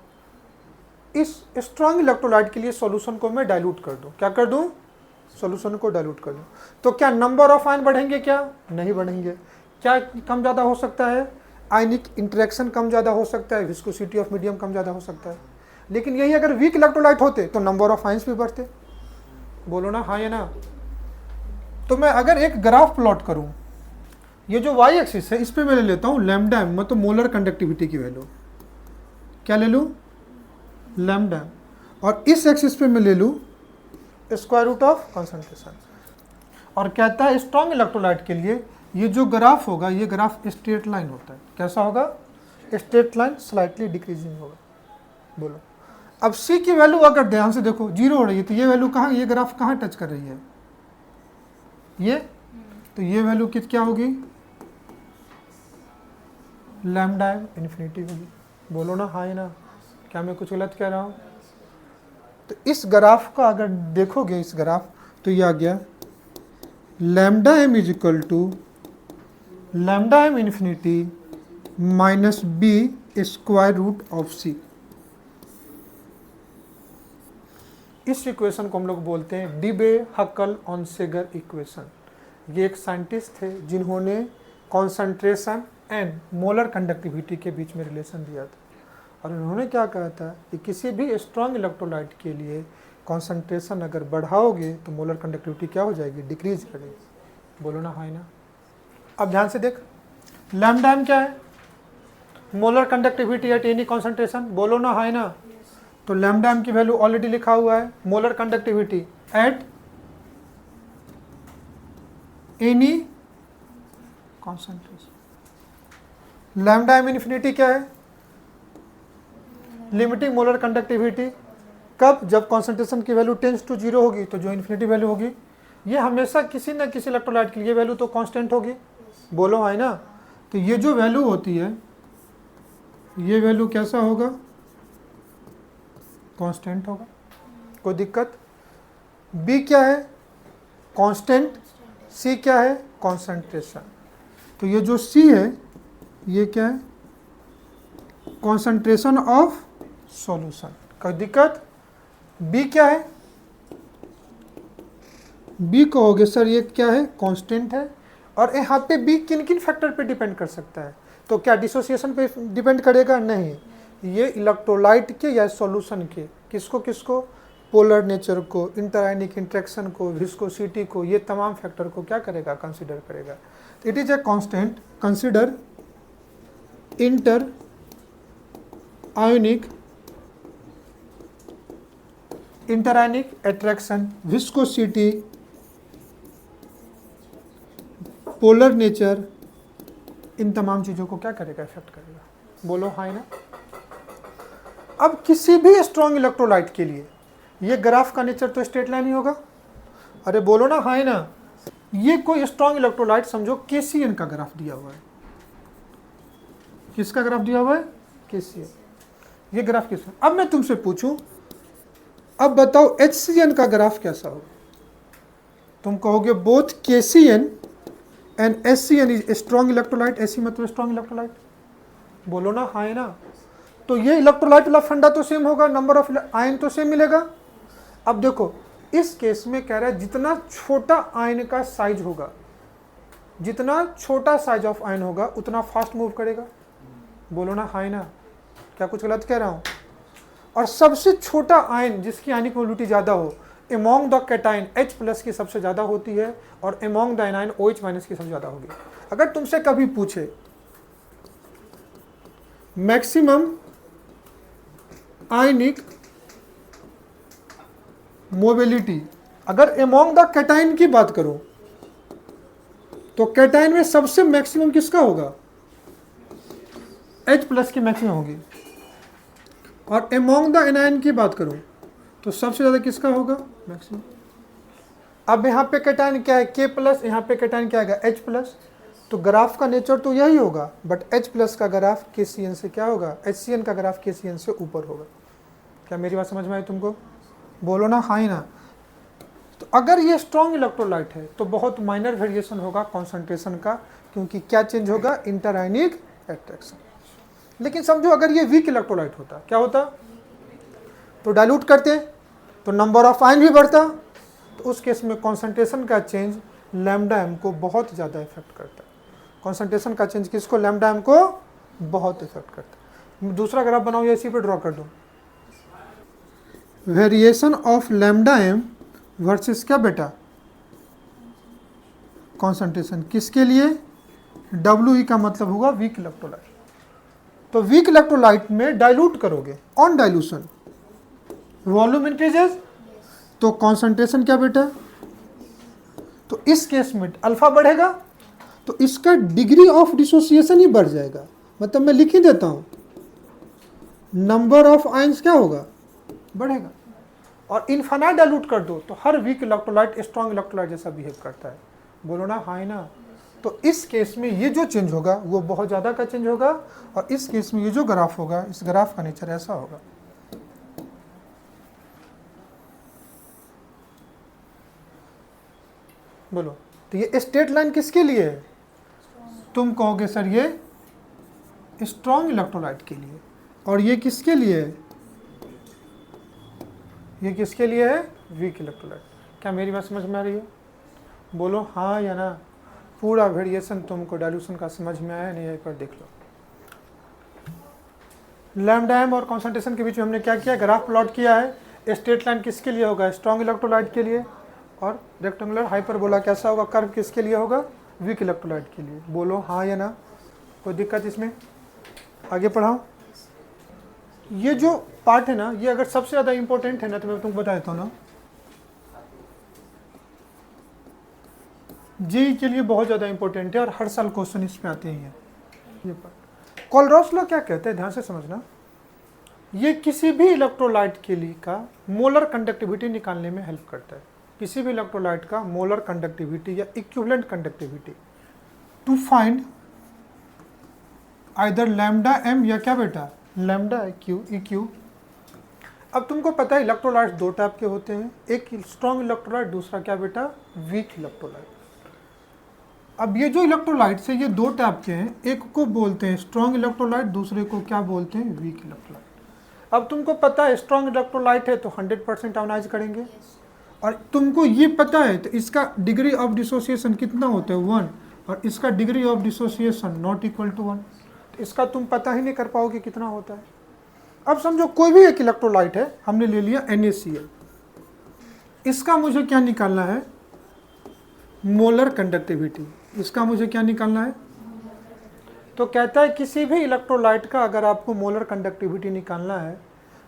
इस स्ट्रॉन्ग इलेक्ट्रोलाइट के लिए सॉल्यूशन को मैं डाइल्यूट कर दूं, क्या कर दूं? सॉल्यूशन को डाइल्यूट कर दूं। तो क्या नंबर ऑफ आयन बढ़ेंगे? क्या नहीं बढ़ेंगे। क्या कम ज़्यादा हो सकता है? आयनिक इंटरेक्शन कम ज़्यादा हो सकता है, विस्कोसिटी ऑफ मीडियम कम ज़्यादा हो सकता है। लेकिन यही अगर वीक इलेक्ट्रोलाइट होते तो नंबर ऑफ आयंस भी बढ़ते। बोलो ना हाँ या ना। तो मैं अगर एक ग्राफ प्लॉट करूं, ये जो वाई एक्सिस है इस पे मैं ले लेता हूं लैम्डा एम, मतलब मोलर कंडक्टिविटी की वैल्यू। क्या ले लूं? लैम्डा। और इस एक्सिस पे मैं ले लूं स्क्वायर रूट ऑफ कॉन्सेंट्रेशन। और कहता है स्ट्रॉन्ग इलेक्ट्रोलाइट के लिए ये जो ग्राफ होगा ये ग्राफ स्ट्रेट लाइन होता है। कैसा होगा? स्ट्रेट लाइन, स्लाइटली डिक्रीजिंग होगा। बोलो, अब सी की वैल्यू अगर ध्यान से देखो 0 हो रही है तो ये वैल्यू कहाँ, ये ग्राफ कहाँ टच कर रही है? ये, तो ये वैल्यू कित क्या होगी? लैम्डा एम इन्फिनिटी होगी। बोलो ना हाँ ना। क्या मैं कुछ गलत कह रहा हूँ? तो इस ग्राफ का अगर देखोगे, इस ग्राफ, तो ये आ गया lambda M is equal to lambda M infinity minus B square root of C. इस इक्वेशन को हम लोग बोलते हैं डिबे हक्कल ऑनसेगर इक्वेशन। ये एक साइंटिस्ट थे जिन्होंने कॉन्सेंट्रेशन एंड मोलर कंडक्टिविटी के बीच में रिलेशन दिया था, और उन्होंने क्या कहा था कि किसी भी स्ट्रॉन्ग इलेक्ट्रोलाइट के लिए कॉन्सेंट्रेशन अगर बढ़ाओगे तो मोलर कंडक्टिविटी क्या हो जाएगी, डिक्रीज करेगी। बोलो ना हाई ना। अब ध्यान से देख, लैम्डा एम क्या है, molar conductivity at any concentration. बोलो ना हाई ना। तो लैम्डा एम की वैल्यू ऑलरेडी लिखा हुआ है, molar conductivity at any concentration. Lambda M infinity क्या है, लिमिटिंग मोलर कंडक्टिविटी। कब, जब कॉन्सेंट्रेशन की वैल्यू टेंस टू 0 होगी, तो जो इन्फिनिटी वैल्यू होगी ये हमेशा किसी न किसी इलेक्ट्रोलाइट के लिए वैल्यू तो कांस्टेंट होगी। बोलो है ना। तो ये जो वैल्यू होती है ये वैल्यू कैसा होगा, कांस्टेंट होगा। कोई दिक्कत। बी क्या है, कांस्टेंट। सी क्या है, कॉन्सेंट्रेशन। तो ये जो सी है ये क्या है, कॉन्सेंट्रेशन ऑफ सॉल्यूशन। कोई दिक्कत। बी क्या है, बी कहोगे सर ये क्या है, कांस्टेंट है। और यहाँ पे बी किन किन फैक्टर पे डिपेंड कर सकता है, तो क्या डिसोसिएशन पे डिपेंड करेगा, नहीं। ये इलेक्ट्रोलाइट के या सॉल्यूशन के किसको किसको, पोलर नेचर को, इंटरआयनिक इंटरेक्शन को, विस्कोसिटी को, ये तमाम फैक्टर को क्या करेगा, कंसीडर करेगा। It is a constant consider inter ionic interionic attraction, viscosity, polar nature, इन तमाम चीज़ों को क्या करेगा, इफेक्ट करेगा। बोलो हाई ना। अब किसी भी स्ट्रॉन्ग इलेक्ट्रोलाइट के लिए ये ग्राफ का नेचर तो स्ट्रेट लाइन ही होगा। अरे बोलो ना हाई ना। ये कोई स्ट्रॉन्ग इलेक्ट्रोलाइट समझो केसीएन का ग्राफ दिया हुआ है। किसका ग्राफ दिया हुआ है, केसीएन। ये ग्राफ किसका। अब मैं तुमसे पूछूं, अब बताओ एचसीएन का ग्राफ कैसा होगा। तुम कहोगे both KCN and HCN is strong electrolyte. ऐसी मतलब स्ट्रॉन्ग इलेक्ट्रोलाइट। बोलो ना हाई ना। तो ये इलेक्ट्रोलाइट वाला फंडा तो सेम होगा, नंबर ऑफ आयन तो सेम मिलेगा। अब देखो इस केस में कह रहा है जितना छोटा आयन का साइज होगा, जितना छोटा साइज ऑफ आयन होगा उतना फास्ट मूव करेगा। बोलो ना हाई ना। क्या कुछ गलत कह रहा हूं। और सबसे छोटा आयन जिसकी आयनिक मोबिलिटी ज्यादा हो, among the cation H plus की सबसे ज्यादा होती है, और among the A9 OH minus की सबसे ज्यादा होगी। अगर तुमसे कभी पूछे मैक्सिमम आयनिक मोबिलिटी, अगर एमोंग द कैटाइन की बात करो तो कैटाइन में सबसे मैक्सिमम किसका होगा, H प्लस की मैक्सिमम होगी। और एमोंग द एनाइन की बात करूं तो सबसे ज्यादा किसका होगा, मैक्सिमम। अब यहाँ पे कैटाइन क्या है, K प्लस, यहाँ पे कैटाइन क्या है, H प्लस। तो ग्राफ का नेचर तो यही होगा, बट H प्लस का ग्राफ KCN से क्या होगा, HCN का ग्राफ KCN से ऊपर होगा। क्या मेरी बात समझ में आई तुमको। बोलो ना हाई ना। तो अगर ये स्ट्रॉन्ग इलेक्ट्रोलाइट है तो बहुत माइनर वेरिएशन होगा कॉन्सेंट्रेशन का, क्योंकि क्या चेंज होगा, इंटरआयनिक अट्रैक्शन। लेकिन समझो अगर ये वीक इलेक्ट्रोलाइट होता, क्या होता, तो डाइल्यूट करते तो नंबर ऑफ आयन भी बढ़ता, तो उस केस में कॉन्सेंट्रेशन का चेंज लैम्डा एम को बहुत ज़्यादा इफेक्ट करता है। कॉन्सेंट्रेशन का चेंज किसको, लैम्डा एम को बहुत इफेक्ट करता है। दूसरा ग्राफ बनाओ या इसी पे ड्रॉ कर दो। Variation of lambda M versus क्या बेटा, कॉन्सेंट्रेशन। किसके लिए, WE का मतलब होगा वीक इलेक्ट्रोलाइट। तो वीक इलेक्ट्रोलाइट में डाइल्यूट करोगे, ऑन डाइल्यूशन वॉल्यूम इंक्रीजेस, तो कॉन्सेंट्रेशन क्या बेटा, तो इस केस में अल्फा बढ़ेगा तो इसका डिग्री ऑफ डिसोसिएशन ही बढ़ जाएगा। मतलब मैं लिख ही देता हूं, नंबर ऑफ आयंस क्या होगा, बढ़ेगा। और इनफाइनाइट डाइल्यूट कर दो तो हर वीक इलेक्ट्रोलाइट स्ट्रॉन्ग इलेक्ट्रोलाइट जैसा बिहेव करता है। बोलो ना हाई ना। तो इस केस में ये जो चेंज होगा वो बहुत ज़्यादा का चेंज होगा, और इस केस में ये जो ग्राफ होगा, इस ग्राफ का नेचर ऐसा होगा। बोलो तो ये स्ट्रेट लाइन किसके लिए है? तुम कहोगे सर ये स्ट्रॉन्ग इलेक्ट्रोलाइट के लिए। और ये किसके लिए है? ये किसके लिए है? Weak electrolyte. क्या मेरी बात समझ में आ रही है? बोलो हाँ या ना। पूरा वेरिएशन तुमको डाइल्यूशन का समझ में आया नहीं? एक बार देख लो। लैम्डा एम और कॉन्सेंट्रेशन के बीच में हमने क्या किया? ग्राफ प्लॉट किया है। स्ट्रेट लाइन किसके लिए होगा? स्ट्रॉन्ग इलेक्ट्रोलाइट के लिए। और रेक्टेंगुलर हाइपरबोला कैसा होगा? कर्व किसके लिए होगा? वीक इलेक्ट्रोलाइट के लिए। बोलो हाँ या ना। कोई दिक्कत इसमें? आगे पढ़ाओ। ये जो पार्ट है ना, ये अगर सबसे ज़्यादा इंपॉर्टेंट है ना, तो मैं तुमको बता देता हूँ ना, जी के लिए बहुत ज़्यादा इंपॉर्टेंट है और हर साल क्वेश्चन इस पे आते ही हैं। ये पार्ट कोलरॉस लॉ क्या कहते हैं, ध्यान से समझना। ये किसी भी इलेक्ट्रोलाइट के लिए का मोलर कंडक्टिविटी निकालने में हेल्प करता है। किसी भी इलेक्ट्रोलाइट का मोलर कंडक्टिविटी या equivalent conductivity to find either lambda M या क्या बेटा लैम्डा क्यू ई क्यू। अब तुमको पता है इलेक्ट्रोलाइट दो टाइप के होते हैं, एक स्ट्रॉन्ग इलेक्ट्रोलाइट, दूसरा क्या बेटा वीक इलेक्ट्रोलाइट। अब ये जो इलेक्ट्रोलाइट्स है ये दो टाइप के हैं, एक को बोलते हैं स्ट्रॉन्ग इलेक्ट्रोलाइट, दूसरे को क्या बोलते हैं वीक इलेक्ट्रोलाइट। अब तुमको पता है स्ट्रॉन्ग इलेक्ट्रोलाइट है तो 100% आयोनाइज करेंगे, और तुमको ये पता है तो इसका डिग्री ऑफ डिसोसिएशन कितना होता है 1, और इसका degree of dissociation not equal to 1। तो इसका तुम पता ही नहीं कर पाओगे कितना होता है। अब समझो कोई भी एक इलेक्ट्रोलाइट है, हमने ले लिया NaCl, इसका मुझे क्या निकालना है? Molar conductivity. इसका मुझे क्या निकालना है? तो कहता है किसी भी इलेक्ट्रोलाइट का अगर आपको मोलर कंडक्टिविटी निकालना है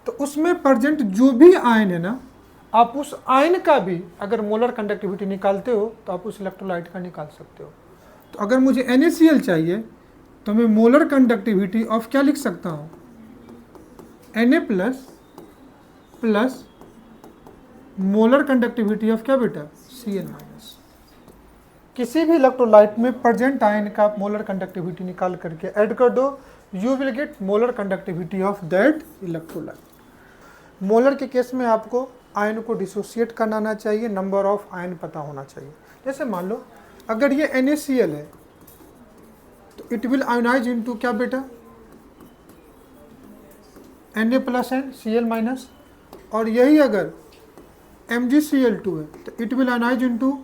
तो उसमें प्रेजेंट जो भी आयन है ना, आप उस आयन का भी अगर मोलर कंडक्टिविटी निकालते हो तो आप उस इलेक्ट्रोलाइट का निकाल सकते हो। तो अगर मुझे NaCl चाहिए तो मैं मोलर कंडक्टिविटी ऑफ क्या लिख सकता हूँ? Na plus molar conductivity of क्या बेटा Cl माइनस। किसी भी इलेक्ट्रोलाइट में प्रेजेंट आयन का मोलर कंडक्टिविटी निकाल करके ऐड कर दो, you will gate molar conductivity of that electrolyte. Molar के केस में आपको आयन को डिसोसिएट करना आना चाहिए, नंबर ऑफ आयन पता होना चाहिए। जैसे मान लो अगर ये NaCl है तो इट विल आयोनाइज इनटू क्या बेटा Na plus and Cl minus, और यही अगर MgCl2 है तो it will ionize into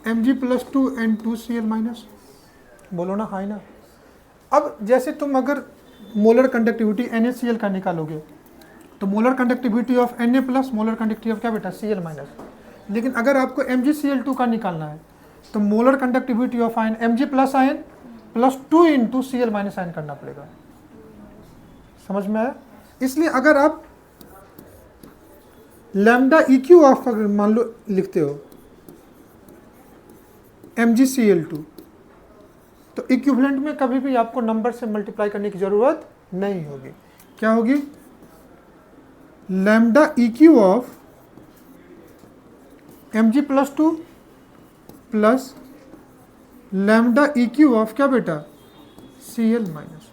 Mg plus 2 N2Cl minus. बोलो ना हाई ना। अब जैसे तुम अगर मोलर कंडक्टिविटी NaCl का निकालोगे तो molar conductivity of Na plus molar conductivity of क्या बेटा Cl माइनस। लेकिन अगर आपको MgCl2 का निकालना है तो molar conductivity of ion Mg plus ion plus 2 into Cl minus ion करना पड़ेगा। समझ में आया? इसलिए अगर आप लैम्डा EQ ऑफ अगर मान लो लिखते हो MgCl2 तो इक्विवेलेंट में कभी भी आपको नंबर से मल्टीप्लाई करने की जरूरत नहीं होगी। क्या होगी? Lambda EQ of Mg plus 2 plus lambda EQ of क्या बेटा Cl माइनस।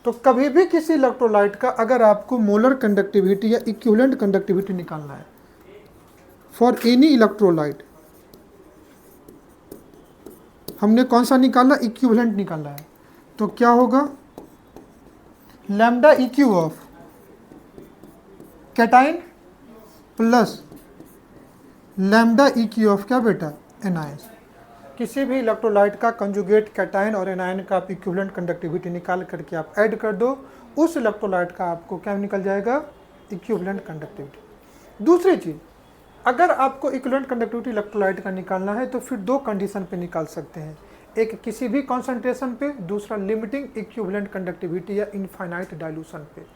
तो कभी भी किसी इलेक्ट्रोलाइट का अगर आपको मोलर कंडक्टिविटी या इक्विवेलेंट कंडक्टिविटी निकालना है फॉर एनी इलेक्ट्रोलाइट, हमने कौन सा निकालना? इक्विवेलेंट निकालना है। तो क्या होगा? Lambda EQ of cation plus lambda EQ of क्या बेटा एनायन। किसी भी इलेक्ट्रोलाइट का कंजुगेट कैटाइन और एनायन का आप इक्विवेलेंट कंडक्टिविटी निकाल करके आप ऐड कर दो, उस इलेक्ट्रोलाइट का आपको क्या निकल जाएगा? Equivalent conductivity. दूसरी चीज़, अगर आपको इक्विवेलेंट कंडक्टिविटी इलेक्ट्रोलाइट का निकालना है तो फिर दो कंडीशन पे निकाल सकते हैं, एक किसी भी कॉन्सेंट्रेशन पे, दूसरा लिमिटिंग इक्विवेलेंट कंडक्टिविटी या इनफाइनाइट डाइल्यूशन पे।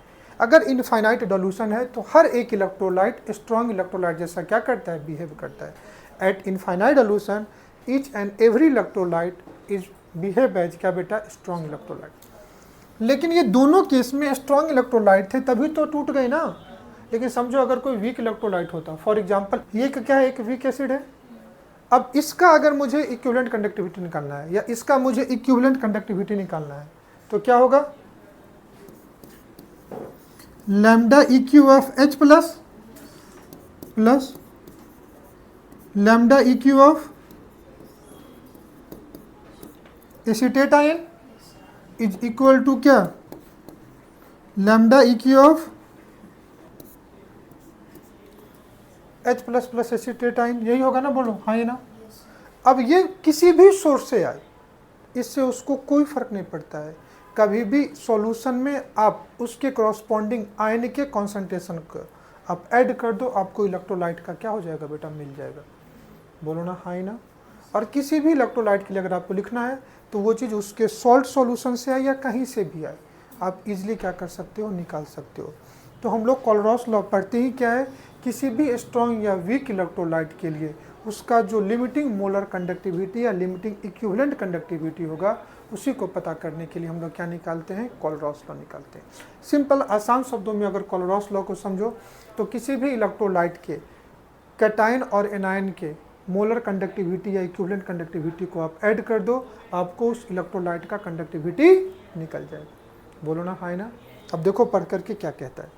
अगर इनफाइनाइट डाइल्यूशन है तो हर एक इलेक्ट्रोलाइट स्ट्रॉन्ग इलेक्ट्रोलाइट जैसा क्या करता है? बिहेव करता है। At infinite dilution each and every electrolyte is behave as क्या बेटा स्ट्रॉन्ग इलेक्ट्रोलाइट। लेकिन ये दोनों केस में स्ट्रॉन्ग इलेक्ट्रोलाइट थे तभी तो टूट गए ना। लेकिन समझो अगर कोई वीक इलेक्ट्रोलाइट होता, फॉर एग्जांपल ये क्या है? एक वीक एसिड है। अब इसका अगर मुझे इक्विवेलेंट कंडक्टिविटी निकालना है या इसका मुझे इक्विवेलेंट कंडक्टिविटी निकालना है तो क्या होगा? Lambda EQ of H plus lambda EQ of acetate ion is equal to क्या, lambda EQ of H++ acetate ion, यही होगा ना, बोलो हाँ ये ना। अब ये किसी भी सोर्स से आए, इससे उसको कोई फर्क नहीं पड़ता है, कभी भी सॉल्यूशन में आप उसके कॉरस्पॉन्डिंग आयन के कॉन्सेंट्रेशन को आप ऐड कर दो, आपको इलेक्ट्रोलाइट का क्या हो जाएगा बेटा, मिल जाएगा, बोलो ना हाँ ना। और किसी भी इलेक्ट्रोलाइट के लिए अगर आपको लिखना है तो वो चीज़ उसके सॉल्ट सॉल्यूशन से आए या कहीं से भी आए, आप इजीली क्या कर सकते हो, निकाल सकते हो। तो हम लोग कोलरॉस लॉ पढ़ते ही क्या है, किसी भी स्ट्रॉन्ग या वीक इलेक्ट्रोलाइट के लिए उसका जो लिमिटिंग मोलर कंडक्टिविटी या लिमिटिंग इक्विवेलेंट कंडक्टिविटी होगा, उसी को पता करने के लिए हम लोग क्या निकालते हैं, कोलरॉस लॉ निकालते हैं। सिंपल आसान शब्दों में अगर कोलरॉस लॉ को समझो तो किसी भी इलेक्ट्रोलाइट के कैटायन और एनायन के मोलर कंडक्टिविटी या इक्विवेलेंट कंडक्टिविटी को आप ऐड कर दो, आपको उस इलेक्ट्रोलाइट का कंडक्टिविटी निकल जाएगा, बोलो ना हाँ ना। अब देखो पढ़ करके क्या कहता है,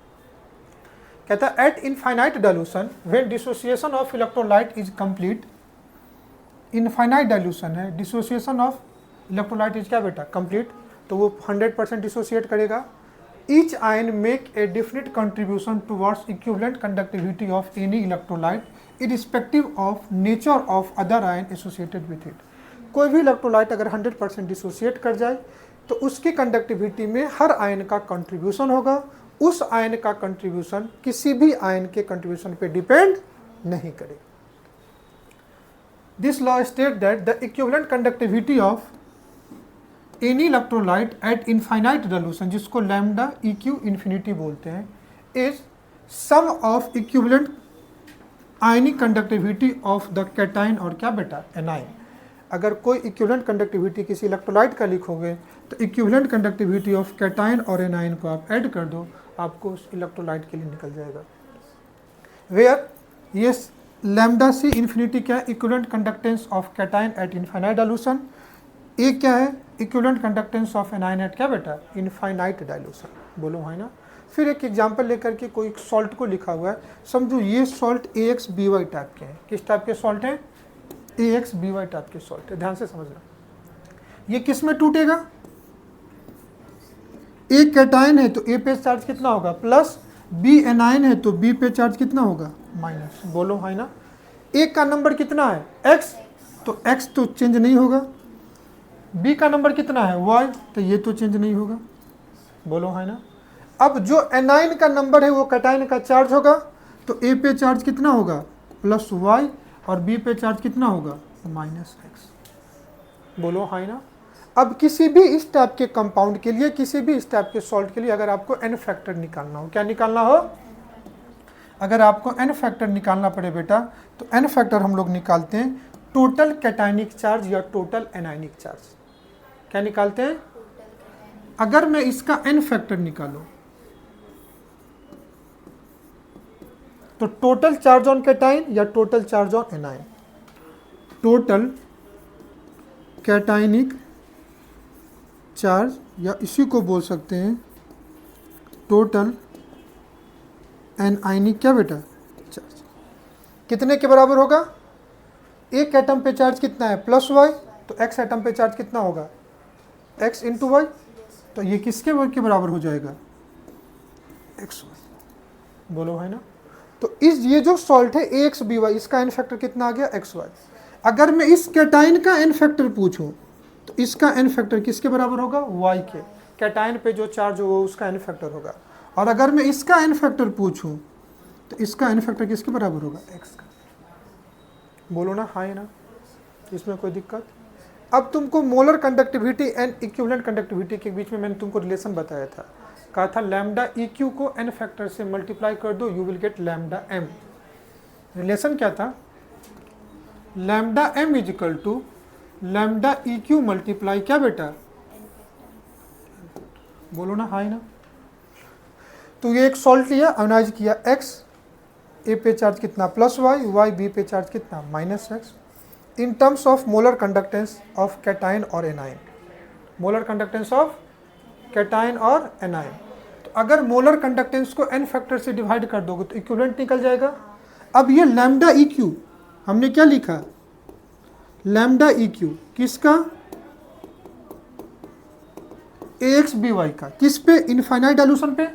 कहता है at infinite dilution when dissociation of electrolyte is complete, infinite dilution है, डिसोसिएशन ऑफ इलेक्ट्रोलाइट इज क्या बेटा, कंप्लीट, तो वो 100% डिसोसिएट करेगा। Each ion make a definite contribution towards equivalent conductivity of any electrolyte irrespective of nature of other ion associated with it. कोई भी electrolyte अगर 100% dissociate कर जाए तो उसकी कंडक्टिविटी में हर आयन का कंट्रीब्यूशन होगा, उस आयन का कंट्रीब्यूशन किसी भी आयन के कंट्रीब्यूशन पे डिपेंड नहीं करेगा। This law state that the equivalent conductivity of any electrolyte at infinite dilution, जिसको लैम्डा EQ इन्फिनिटी बोलते हैं, is sum of equivalent ionic conductivity of the cation और क्या बेटा, एनायन। अगर कोई इक्विवेलेंट कंडक्टिविटी किसी इलेक्ट्रोलाइट का लिखोगे तो इक्विवेलेंट कंडक्टिविटी ऑफ कैटायन और एनायन को आप ऐड कर दो, आपको उस इलेक्ट्रोलाइट के लिए निकल जाएगा। वेयर ये लैम्डा C इन्फिनिटी क्या है, equivalent conductance of cation at infinite dilution, A क्या है, equivalent conductance of anion at क्या बेटा, इनफाइनाइट डाइल्यूशन, बोलो है ना। फिर एक एग्जांपल लेकर के कोई सॉल्ट को लिखा हुआ है, समझो ये सॉल्ट AXBY टाइप के हैं, किस टाइप के सॉल्ट हैं, AXBY टाइप के सॉल्ट है, ध्यान से समझना। ये किस में टूटेगा, ए कैटायन है तो ए पे चार्ज कितना होगा प्लस, बी एनायन है तो बी पे चार्ज कितना होगा माइनस, बोलो है ना। ए का नंबर कितना है x, तो x तो चेंज नहीं होगा, बी का नंबर कितना है y, तो ये तो चेंज नहीं होगा, बोलो है ना। अब जो एनायन का नंबर है वो कैटायन का चार्ज होगा, तो ए पे चार्ज कितना होगा प्लस y और बी पे चार्ज कितना होगा -x, बोलो है ना। अब किसी भी इस टाइप के कंपाउंड के लिए, किसी भी इस टाइप के सॉल्ट के लिए अगर आपको n फैक्टर निकालना हो, क्या निकालना हो, अगर आपको n फैक्टर निकालना पड़े बेटा, तो n फैक्टर हम लोग निकालते हैं टोटल कैटायनिक चार्ज या टोटल एनायनिक चार्ज। क्या निकालते हैं, अगर मैं इसका n फैक्टर निकालूं तो टोटल चार्ज ऑन कैटायन या total charge on anion, total cationic charge या इसी को बोल सकते हैं टोटल एनायनिक क्या बेटा चार्ज, कितने के बराबर होगा, एक एटम पे चार्ज कितना है +y, तो x एटम पे चार्ज कितना होगा x इंटू वाई, तो ये किसके वर्ग के बराबर हो जाएगा xy, बोलो है ना। तो इस ये जो सॉल्ट है AXBY, इसका n फैक्टर कितना आ गया xy। अगर मैं इस कैटायन का n फैक्टर पूछूं तो इसका n फैक्टर किसके बराबर होगा y के, कैटायन पे जो चार्ज हो उसका n फैक्टर होगा। और अगर मैं इसका n फैक्टर पूछूं तो इसका n फैक्टर किसके बराबर होगा x का, बोलो ना हाँ ना, इसमें कोई दिक्कत। अब तुमको molar conductivity and equivalent conductivity के बीच में मैंने तुमको रिलेशन बताया था, कहा था लैम्डा EQ को n फैक्टर से मल्टीप्लाई कर दो, you will get lambda m। Relation क्या था, lambda m is equal to lambda EQ multiply क्या बेटा, बोलो ना हाँ ना। तो ये एक सॉल्ट लिया, अनाइज किया x, ए पे चार्ज कितना +y, y बी पे चार्ज कितना -x, in terms of molar conductance of cation और anion, molar conductance of cation और एनायन। तो अगर मोलर कंडक्टेंस को n फैक्टर से डिवाइड कर दोगे तो इक्विवेलेंट निकल जाएगा। अब ये लैम्डा EQ हमने क्या लिखा, लैम्डा ई क्यू किसका, AX BY का, किस पे, इनफाइनाइट डाइल्यूशन पे।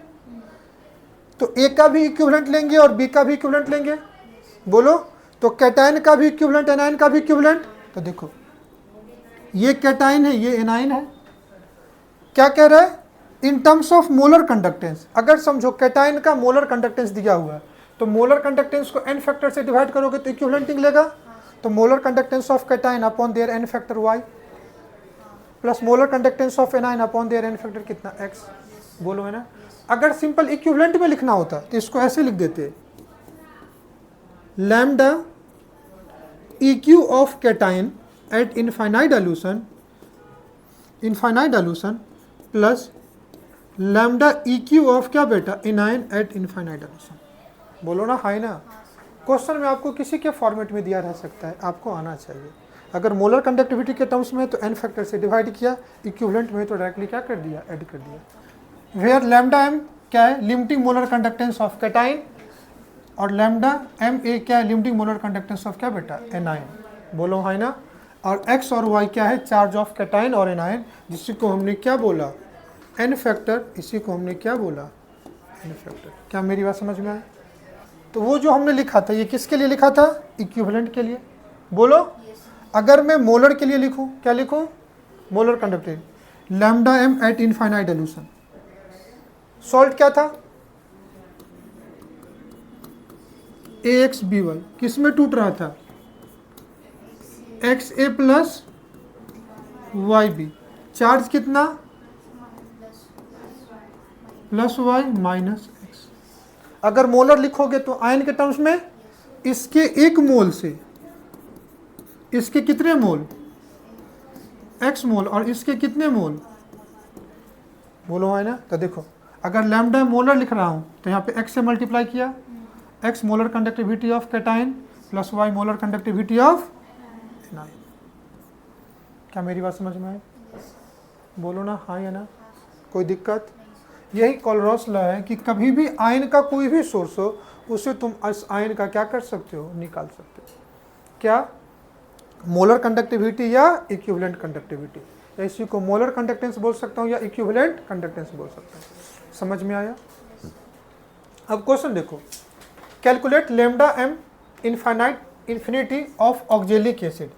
तो A का भी इक्विवेलेंट लेंगे और B का भी इक्विवेलेंट लेंगे, बोलो। तो कैटायन का भी इक्विवेलेंट, एनायन का भी इक्विवेलेंट। तो देखो ये कैटायन है, ये एनायन है। क्या कह रहा है, इन टर्म्स ऑफ मोलर कंडक्टेंस। अगर समझो कैटायन का मोलर कंडक्टेंस दिया हुआ है, तो मोलर कंडक्टेंस को n फैक्टर से डिवाइड करोगे तो इक्विवेलेंट निकलेगा। तो molar conductance of cation upon their n factor y plus molar conductance of anion upon their n factor कितना, x। बोलो है ना। अगर सिंपल इक्विवेलेंट में लिखना होता तो इसको ऐसे लिख देते, lambda EQ of cation at infinite dilution plus lambda EQ of क्या बेटा, एनायन एट इनफाइनाइट डाइल्यूशन। बोलो ना, हाई ना। क्वेश्चन में आपको किसी के फॉर्मेट में दिया रह सकता है, आपको आना चाहिए। अगर मोलर कंडक्टिविटी के टर्म्स में तो n फैक्टर से डिवाइड किया, इक्विवेलेंट में तो डायरेक्टली क्या कर दिया, ऐड कर दिया। वेयर लैम्डा m क्या है, limiting molar conductance of cation, और लैम्डा ma क्या है, लिमिटिंग मोलर कंडक्टेंस ऑफ क्या बेटा, एनायन। बोलो हाई ना। और x और y क्या है, चार्ज ऑफ कैटायन और एनायन, जिसी को हमने क्या बोला, n फैक्टर, इसी को हमने क्या बोला, n फैक्टर। क्या मेरी बात समझ में आए। तो वो जो हमने लिखा था, ये किसके लिए लिखा था, इक्विवेलेंट के लिए। बोलो अगर मैं मोलर के लिए लिखूं, क्या लिखूं, molar conductivity, lambda m eight infinite dilution. Salt क्या था, AX BY, किस में टूट रहा था, XA प्लस YB। चार्ज कितना, प्लस y माइनस x। अगर मोलर लिखोगे तो आयन के टर्म्स में इसके एक मोल से इसके कितने मोल, x मोल, और इसके कितने मोल, बोलो है ना। तो देखो अगर लैम्डा मोलर लिख रहा हूं तो यहाँ पे x से मल्टीप्लाई किया, x molar conductivity of cation plus y molar conductivity of anion. क्या मेरी बात समझ में आए, बोलो ना हाँ या ना, कोई दिक्कत। यही कोलरॉस लॉ है कि कभी भी आयन का कोई भी सोर्स हो, उसे तुम इस आयन का क्या कर सकते हो, निकाल सकते हो। क्या, मोलर कंडक्टिविटी या इक्विवेलेंट कंडक्टिविटी, या इसी को मोलर कंडक्टेंस बोल सकता हूँ या इक्विवेलेंट कंडक्टेंस बोल सकता हूँ। समझ में आया। अब क्वेश्चन देखो, calculate lambda m infinity of oxalic acid.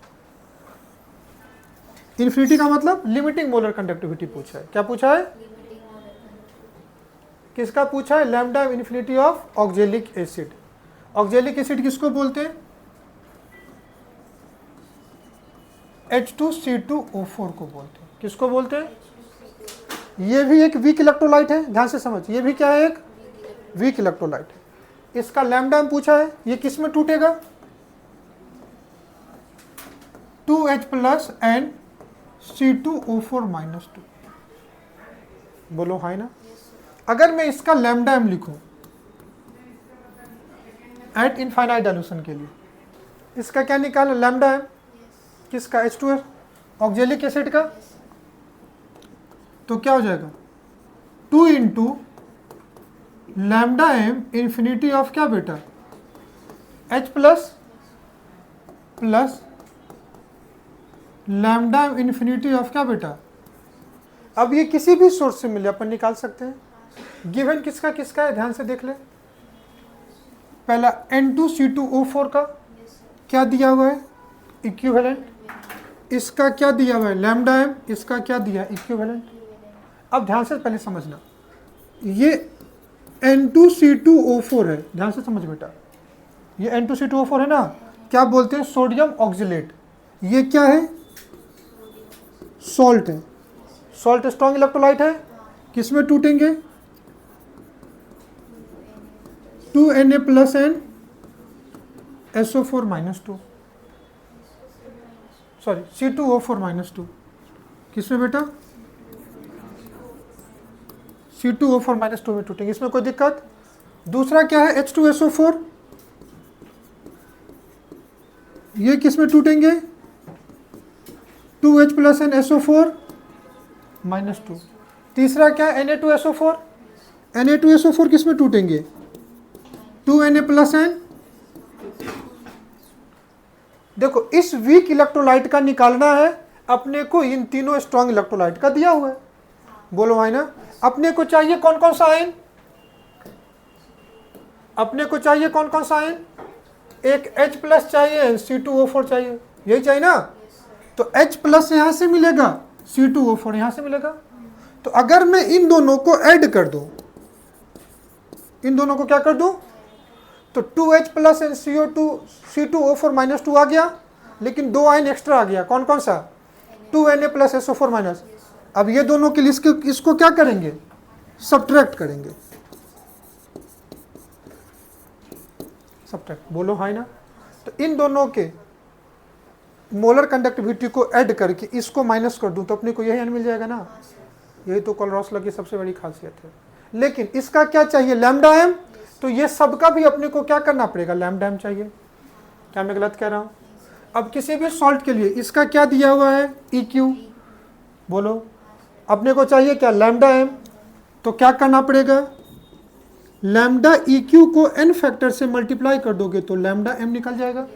Infinity का मतलब लिमिटिंग मोलर कंडक्टिविटी पूछा है। क्या पूछा है, किसका पूछा है, lambda m infinity of oxalic acid. Oxalic acid किसको बोलते हैं, H2C2O4 को बोलते हैं। किसको बोलते हैं, ये भी एक वीक इलेक्ट्रोलाइट है, ध्यान से समझ, ये भी क्या है, एक वीक इलेक्ट्रोलाइट है। इसका लैम्डा m पूछा है, ये किस में टूटेगा, 2H plus N C2O4 minus 2। बोलो हाई ना। अगर मैं इसका लैम्डा m लिखूं एट इनफाइनाइट डाइल्यूशन के लिए, इसका क्या निकाला, लैम्डा m किसका, H2S ऑक्जेलिक एसिड का। तो क्या हो जाएगा, 2 into lambda m infinity of क्या बेटा, H plus plus lambda m infinity of क्या बेटा। अब ये किसी भी सोर्स से मिले अपन निकाल सकते हैं। गिवन किसका किसका है, ध्यान से देख ले। पहला N2C2O4 का क्या दिया हुआ है, इक्विवेलेंट। इसका क्या दिया हुआ है, लैम्डा m, इसका क्या दिया, इक्विवेलेंट। अब ध्यान से पहले समझना, ये N2C2O4 है, ध्यान से समझ बेटा, ये N2C2O4 है ना, क्या बोलते हैं, सोडियम ऑक्जिलेट। ये क्या है, सॉल्ट है। सॉल्ट स्ट्रॉन्ग इलेक्ट्रोलाइट है, किस में टूटेंगे, 2Na plus and SO4 minus 2, sorry C2O4 minus 2, किसमें बेटा, C2O4 माइनस 2 में टूटेंगे, इसमें कोई दिक्कत। दूसरा क्या है, H2SO4, ये किस में टूटेंगे, 2H plus and SO4 minus 2। तीसरा क्या है, Na2SO4, Na2SO4 किस में टूटेंगे, 2Na प्लस एन देखो इस वीक इलेक्ट्रोलाइट का निकालना है, अपने को इन तीनों स्ट्रॉन्ग इलेक्ट्रोलाइट का दिया हुआ है। बोलो भाई ना, अपने को चाहिए कौन कौन सा आयन, अपने को चाहिए कौन कौन सा आयन, एक H प्लस चाहिए, C2O4 चाहिए, यही चाहिए ना। तो H प्लस यहां से मिलेगा, C2O4 यहां से मिलेगा। तो अगर मैं इन दोनों को ऐड कर दूं, इन दोनों को क्या कर दूं, तो 2H plus and C2O4 minus 2 आ गया, लेकिन दो आयन एक्स्ट्रा आ गया, कौन कौन सा, 2Na प्लस SO4 माइनस। अब ये दोनों के लिए इसको क्या करेंगे, सब्ट्रैक्ट करेंगे, सब्ट्रैक्ट, बोलो हाई ना। तो इन दोनों के मोलर कंडक्टिविटी को ऐड करके इसको माइनस कर दूं तो अपने को यही आयन मिल जाएगा ना। यही तो कोलरॉस लॉ की सबसे बड़ी खासियत है। लेकिन इसका क्या चाहिए, लैम्डा एम, तो ये सबका भी अपने को क्या करना पड़ेगा, लैम्डा एम चाहिए। क्या मैं गलत कह रहा हूं। अब किसी भी सॉल्ट के लिए इसका क्या दिया हुआ है, EQ, बोलो अपने को चाहिए क्या, लैम्डा एम। तो क्या करना पड़ेगा, लैम्डा EQ को n फैक्टर से मल्टीप्लाई कर दोगे तो लैम्डा m निकल जाएगा।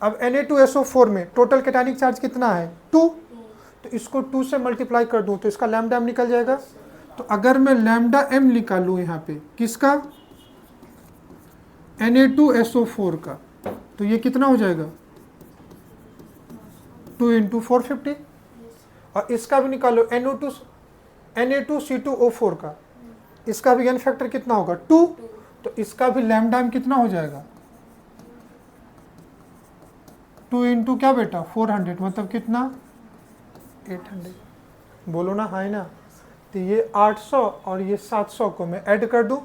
अब Na2SO4 में टोटल कैटायनिक चार्ज कितना है, 2, तो इसको 2 से मल्टीप्लाई कर दूं तो इसका लैम्डा m निकल जाएगा। तो अगर मैं लैम्डा m निकालूं यहाँ पे किसका, Na2SO4 का, तो ये कितना हो जाएगा, 2 × 450। और इसका भी निकालो Na2C2O4 का, इसका भी n फैक्टर कितना होगा, 2, तो इसका भी लैम्डा m कितना हो जाएगा, 2 × क्या बेटा 400, मतलब कितना 800। बोलो ना हाई ना। तो ये 800 और ये 700 को मैं ऐड कर दूं,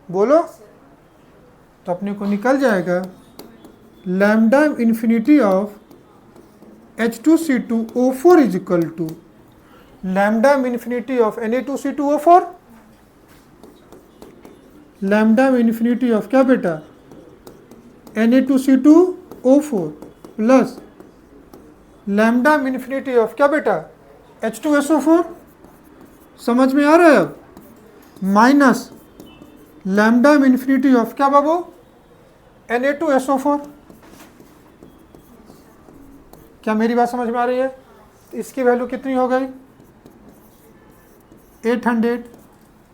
बोलो, तो अपने को निकल जाएगा lambda infinity of H2C2O4 is equal to lambda infinity of Na2C2O4, lambda infinity of क्या बेटा Na2C2O4 plus lambda infinity of क्या बेटा H2SO4, समझ में आ रहा है अब, माइनस लैम्डा इन्फिनिटी ऑफ क्या बाबू Na2SO4। क्या मेरी बात समझ में आ रही है। तो इसकी वैल्यू कितनी हो गई 800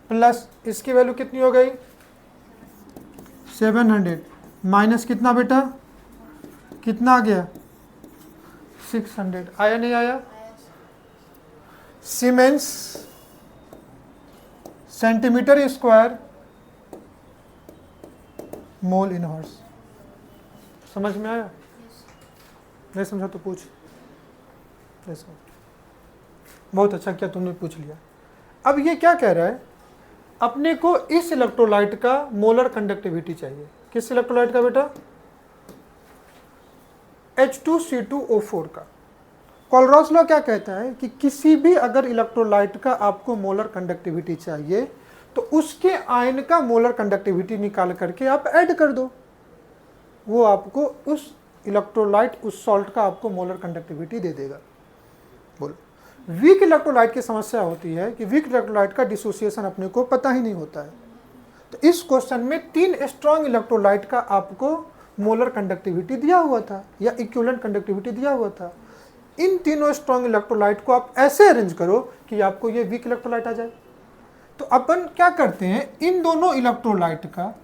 प्लस इसकी वैल्यू कितनी हो गई 700 माइनस कितना बेटा, कितना आ गया 600, आया नहीं आया, siemens centimetre square mole inverse. समझ में आया, नहीं समझा तो पूछ, नहीं समझ, बहुत अच्छा किया तुमने पूछ लिया। अब ये क्या कह रहा है, अपने को इस इलेक्ट्रोलाइट का मोलर कंडक्टिविटी चाहिए, किस इलेक्ट्रोलाइट का बेटा H2C2O4 का। कोलरॉस लॉ क्या कहता है कि किसी भी अगर इलेक्ट्रोलाइट का आपको मोलर कंडक्टिविटी चाहिए तो उसके आयन का मोलर कंडक्टिविटी निकाल करके आप ऐड कर दो, वो आपको उस इलेक्ट्रोलाइट उस सॉल्ट का आपको मोलर कंडक्टिविटी दे देगा। बोलो, वीक इलेक्ट्रोलाइट की समस्या होती है कि वीक इलेक्ट्रोलाइट का डिसोसिएशन अपने को पता ही नहीं होता है। तो इस क्वेश्चन में 3 स्ट्रॉन्ग इलेक्ट्रोलाइट का आपको मोलर कंडक्टिविटी दिया हुआ था या इक्विवेलेंट कंडक्टिविटी दिया हुआ था। इन तीनों स्ट्रॉन्ग इलेक्ट्रोलाइट को आप ऐसे अरेंज करो कि आपको ये वीक इलेक्ट्रोलाइट आ जाए। तो अपन क्या करते हैं, इन दोनों इलेक्ट्रोलाइट का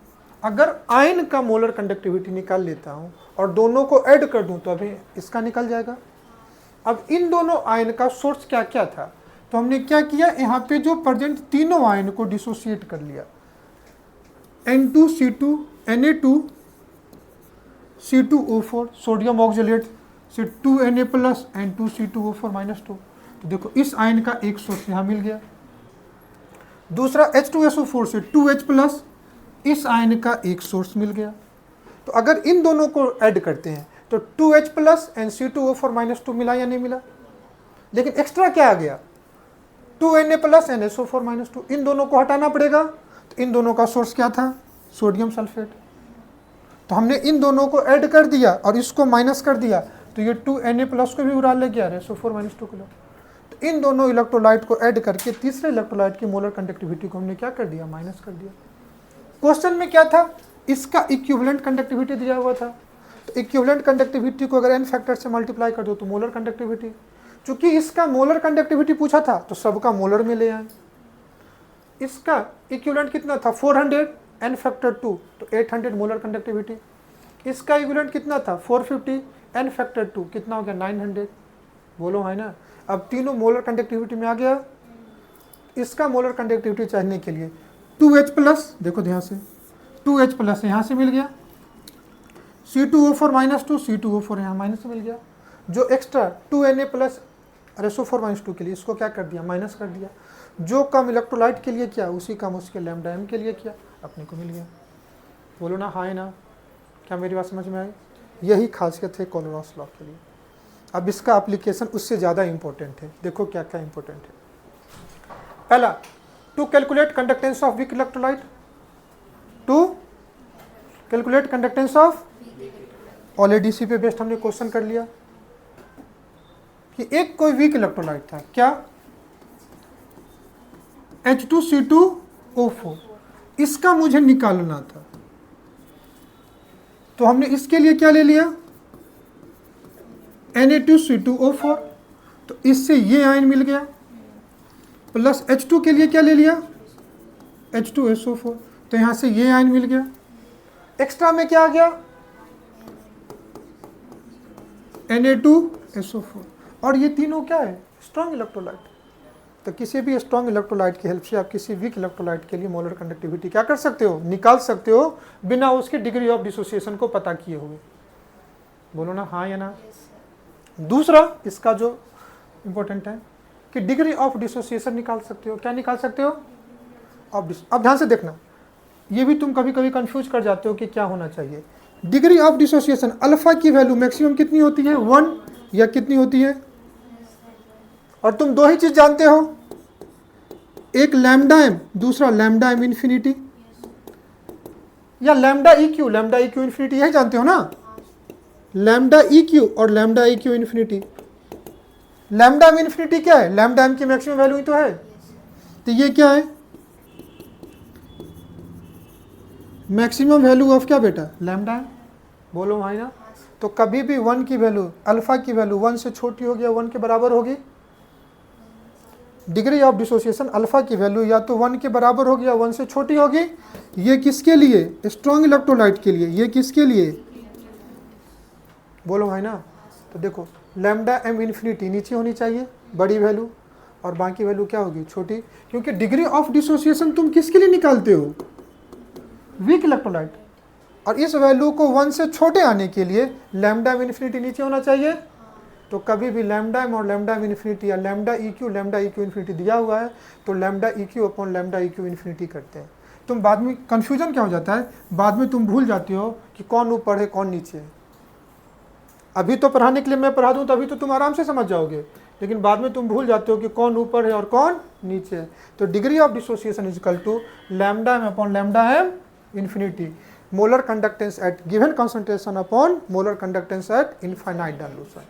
अगर आयन का मोलर कंडक्टिविटी निकाल लेता हूं और दोनों को ऐड कर दूं तो अभी इसका निकल जाएगा। अब इन दोनों आयन का सोर्स क्या क्या था, तो हमने क्या किया, यहाँ पे जो प्रेजेंट तीनों आयन को डिसोसिएट कर लिया, N2C2 Na2C2O4 सोडियम ऑक्जेलेट से 2Na प्लस N2C2O4 माइनस 2। तो देखो इस आयन का एक सोर्स यहाँ मिल गया, दूसरा H2SO4 से 2H प्लस, इस आयन का एक सोर्स मिल गया। तो अगर इन दोनों को ऐड करते हैं तो 2H plus and C2O4 minus 2 मिला या नहीं मिला, लेकिन एक्स्ट्रा क्या आ गया 2Na प्लस NSO4 माइनस 2, इन दोनों को हटाना पड़ेगा। तो इन दोनों का सोर्स क्या था, सोडियम सल्फेट। तो हमने इन दोनों को ऐड कर दिया और इसको माइनस कर दिया, तो ये 2Na प्लस को भी उड़ा ले गया SO4 माइनस 2 किलो। तो इन दोनों इलेक्ट्रोलाइट को ऐड करके तीसरे इलेक्ट्रोलाइट की मोलर कंडक्टिविटी को हमने क्या कर दिया, माइनस कर दिया। क्वेश्चन में क्या था, इसका इक्विवेलेंट कंडक्टिविटी दिया हुआ था। तो तो इक्विवेलेंट कंडक्टिविटी को अगर n फैक्टर से मल्टीप्लाई कर दो तो मोलर कंडक्टिविटी, चूंकि इसका मोलर कंडक्टिविटी पूछा था तो सबका मोलर में ले आए। इसका इक्विवेलेंट कितना था 400 n फैक्टर 2 तो 800 मोलर कंडक्टिविटी। इसका इक्विवेलेंट कितना था 450 n फैक्टर 2 कितना हो गया 900। बोलो है ना। अब तीनों मोलर कंडक्टिविटी में आ गया। इसका मोलर कंडक्टिविटी चाहिए के लिए 2H प्लस, देखो ध्यान से 2H प्लस यहाँ से मिल गया, C2O4 माइनस 2 C2O4 यहाँ माइनस मिल गया, जो extra 2Na plus SO4 minus 2 के लिए इसको क्या कर दिया माइनस कर दिया, जो कम इलेक्ट्रोलाइट के लिए किया उसी काम उसके लैम्डा m के लिए किया, अपने को मिल गया। बोलो ना हाँ है ना, क्या मेरी बात समझ में आई? यही खासियत है कोलोरॉस लॉ के लिए। अब इसका एप्लीकेशन उससे ज़्यादा इंपॉर्टेंट है। देखो क्या क्या इंपॉर्टेंट है। पहला, to calculate conductance of weak electrolyte, to calculate conductance of OLEDC पे बेस्ड हमने क्वेश्चन कर लिया कि एक कोई वीक इलेक्ट्रोलाइट था, क्या H2C2O4, इसका मुझे निकालना था। तो हमने इसके लिए क्या ले लिया Na2C2O4, तो इससे ये आयन मिल गया, प्लस H2 के लिए क्या ले लिया H2SO4, तो यहां से ये आयन मिल गया। एक्स्ट्रा में क्या आ गया Na2SO4, और ये तीनों क्या है स्ट्रॉन्ग इलेक्ट्रोलाइट। तो किसी भी स्ट्रॉन्ग इलेक्ट्रोलाइट की हेल्प से आप किसी वीक इलेक्ट्रोलाइट के लिए मोलर कंडक्टिविटी क्या कर सकते हो निकाल सकते हो, बिना उसके डिग्री ऑफ डिसोसिएशन को पता किए हुए। बोलो ना हाँ या ना। दूसरा इसका जो इंपॉर्टेंट है कि डिग्री ऑफ डिसोसिएशन निकाल सकते हो। क्या निकाल सकते हो? अब ध्यान से देखना, ये भी तुम कभी कभी कंफ्यूज कर जाते हो कि क्या होना चाहिए। डिग्री ऑफ डिसोसिएशन अल्फा की वैल्यू मैक्सिमम कितनी होती है 1 या कितनी होती है, और तुम दो ही चीज जानते हो, एक लैम्डा एम, दूसरा लैम्डा एम इन्फिनिटी, या लैम्डा ई क्यू इन्फिनिटी, यही जानते हो ना, लैम्डा ई क्यू और lambda E Q infinity. Lambda M infinity क्या है? लैम्डा एम की मैक्सिमम वैल्यू ही तो है। तो ये क्या है मैक्सिमम वैल्यू ऑफ क्या बेटा लैम्डा एम। बोलो भाई ना। तो कभी भी 1 की वैल्यू अल्फा की वैल्यू 1 से छोटी होगी या 1 के बराबर होगी। डिग्री ऑफ डिसोसिएशन अल्फा की वैल्यू या तो 1 के बराबर होगी या 1 से छोटी होगी। ये किसके लिए? स्ट्रॉन्ग इलेक्ट्रोलाइट के लिए। ये किसके लिए? बोलो भाई ना। तो देखो लैम्डा एम इन्फिनिटी नीचे होनी चाहिए बड़ी वैल्यू, और बाकी वैल्यू क्या होगी छोटी, क्योंकि डिग्री ऑफ डिसोसिएशन तुम किसके लिए निकालते हो वीक इलेक्ट्रोलाइट, और इस वैल्यू को 1 से छोटे आने के लिए लैम्डा एम इन्फिनिटी नीचे होना चाहिए। तो कभी भी लैम्डा एम और लैम्डा एम इन्फिनिटी या लैम्डा ई क्यू इन्फिनिटी दिया हुआ है तो lambda E Q upon lambda E Q infinity करते हैं। तुम बाद में कन्फ्यूजन क्या हो जाता है, बाद में तुम भूल जाते हो कि कौन ऊपर है कौन नीचे है। अभी तो पढ़ाने के लिए मैं पढ़ा दूं तो अभी तो तुम आराम से समझ जाओगे, लेकिन बाद में तुम भूल जाते हो कि कौन ऊपर है और कौन नीचे है। तो degree of dissociation is equal to lambda M upon lambda M infinity, molar conductance at given concentration upon molar conductance at infinite dilution.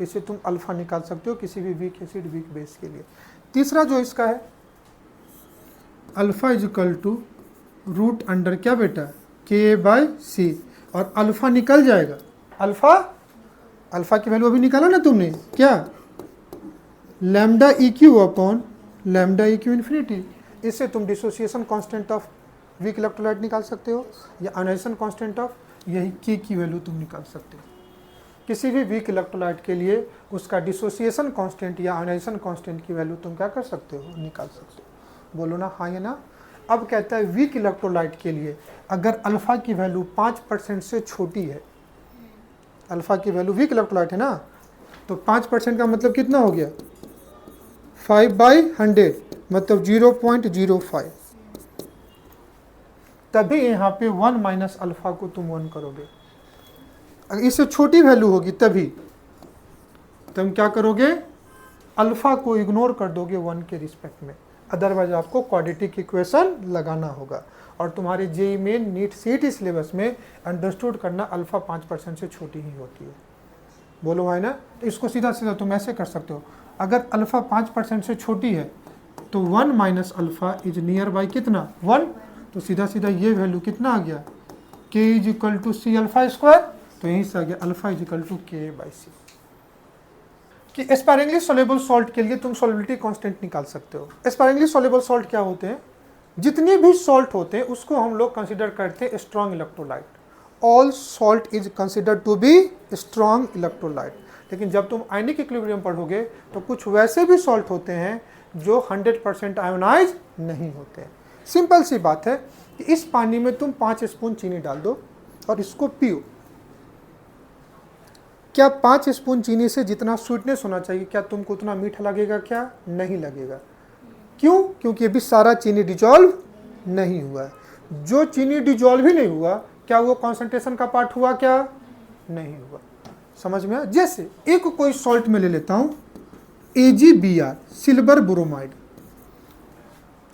इससे तुम अल्फा निकाल सकते हो किसी भी वीक एसिड वीक बेस के लिए। तीसरा जो इसका है alpha is equal to root under क्या बेटा K/C, और अल्फा निकल जाएगा। अल्फा की वैल्यू अभी निकाला ना तुमने, क्या lambda E Q upon lambda E Q infinity. इससे तुम dissociation constant of weak electrolyte निकाल सकते हो या आयोनाइजेशन कांस्टेंट ऑफ यही K की वैल्यू तुम निकाल सकते हो। किसी भी वीक इलेक्ट्रोलाइट के लिए उसका डिसोसिएशन कांस्टेंट या आयोनाइजेशन कांस्टेंट की वैल्यू तुम क्या कर सकते हो निकाल सकते हो। बोलो ना हाँ या ना। अब कहता है वीक इलेक्ट्रोलाइट के लिए अगर अल्फा की वैल्यू 5% से छोटी है, अल्फा की वैल्यू वीक इलेक्ट्रोलाइट है ना, तो 5% का मतलब कितना हो गया 5/100 मतलब 0.05। तभी यहाँ पे 1 माइनस अल्फा को तुम 1 करोगे। अगर इससे छोटी वैल्यू होगी तभी तुम क्या करोगे अल्फा को इग्नोर कर दोगे 1 के रिस्पेक्ट में, अदरवाइज आपको क्वाड्रेटिक इक्वेशन लगाना होगा। और तुम्हारे JEE Main NEET CET syllabus में अंडरस्टूड करना अल्फा 5% से छोटी ही होती है। बोलो भाई ना। तो इसको सीधा सीधा तुम ऐसे कर सकते हो, अगर अल्फा 5% से छोटी है तो 1 minus alpha is near by कितना 1, तो सीधा सीधा ये वैल्यू कितना आ गया K is equal to C alpha square. तो यहीं से आ गया अल्फा इजिकल टू KA/C। कि स्पायरिंगली सोल्यूबल सॉल्ट के लिए तुम सोल्युबिलिटी कांस्टेंट निकाल सकते हो। स्पायरिंगली सोल्यूबल सॉल्ट क्या होते हैं? जितने भी सॉल्ट होते हैं उसको हम लोग कंसिडर करते हैं strong electrolyte. All salt is considered to be strong electrolyte. लेकिन जब तुम आयनिक इक्विलिब्रियम पढ़ोगे तो कुछ वैसे भी सॉल्ट होते हैं जो 100% आयोनाइज नहीं होते हैं। सिंपल सी बात है कि इस पानी में तुम 5 स्पून चीनी डाल दो और इसको पियो। क्या 5 स्पून चीनी से जितना स्वीटनेस होना चाहिए क्या तुमको उतना मीठा लगेगा? क्या नहीं लगेगा। क्यों? क्योंकि अभी सारा चीनी डिजॉल्व नहीं हुआ है। जो चीनी डिजॉल्व ही नहीं हुआ क्या वो कॉन्सेंट्रेशन का पार्ट हुआ? क्या नहीं हुआ। समझ में आया? जैसे एक कोई सॉल्ट में ले लेता हूं AgBr, सिल्वर ब्रोमाइड।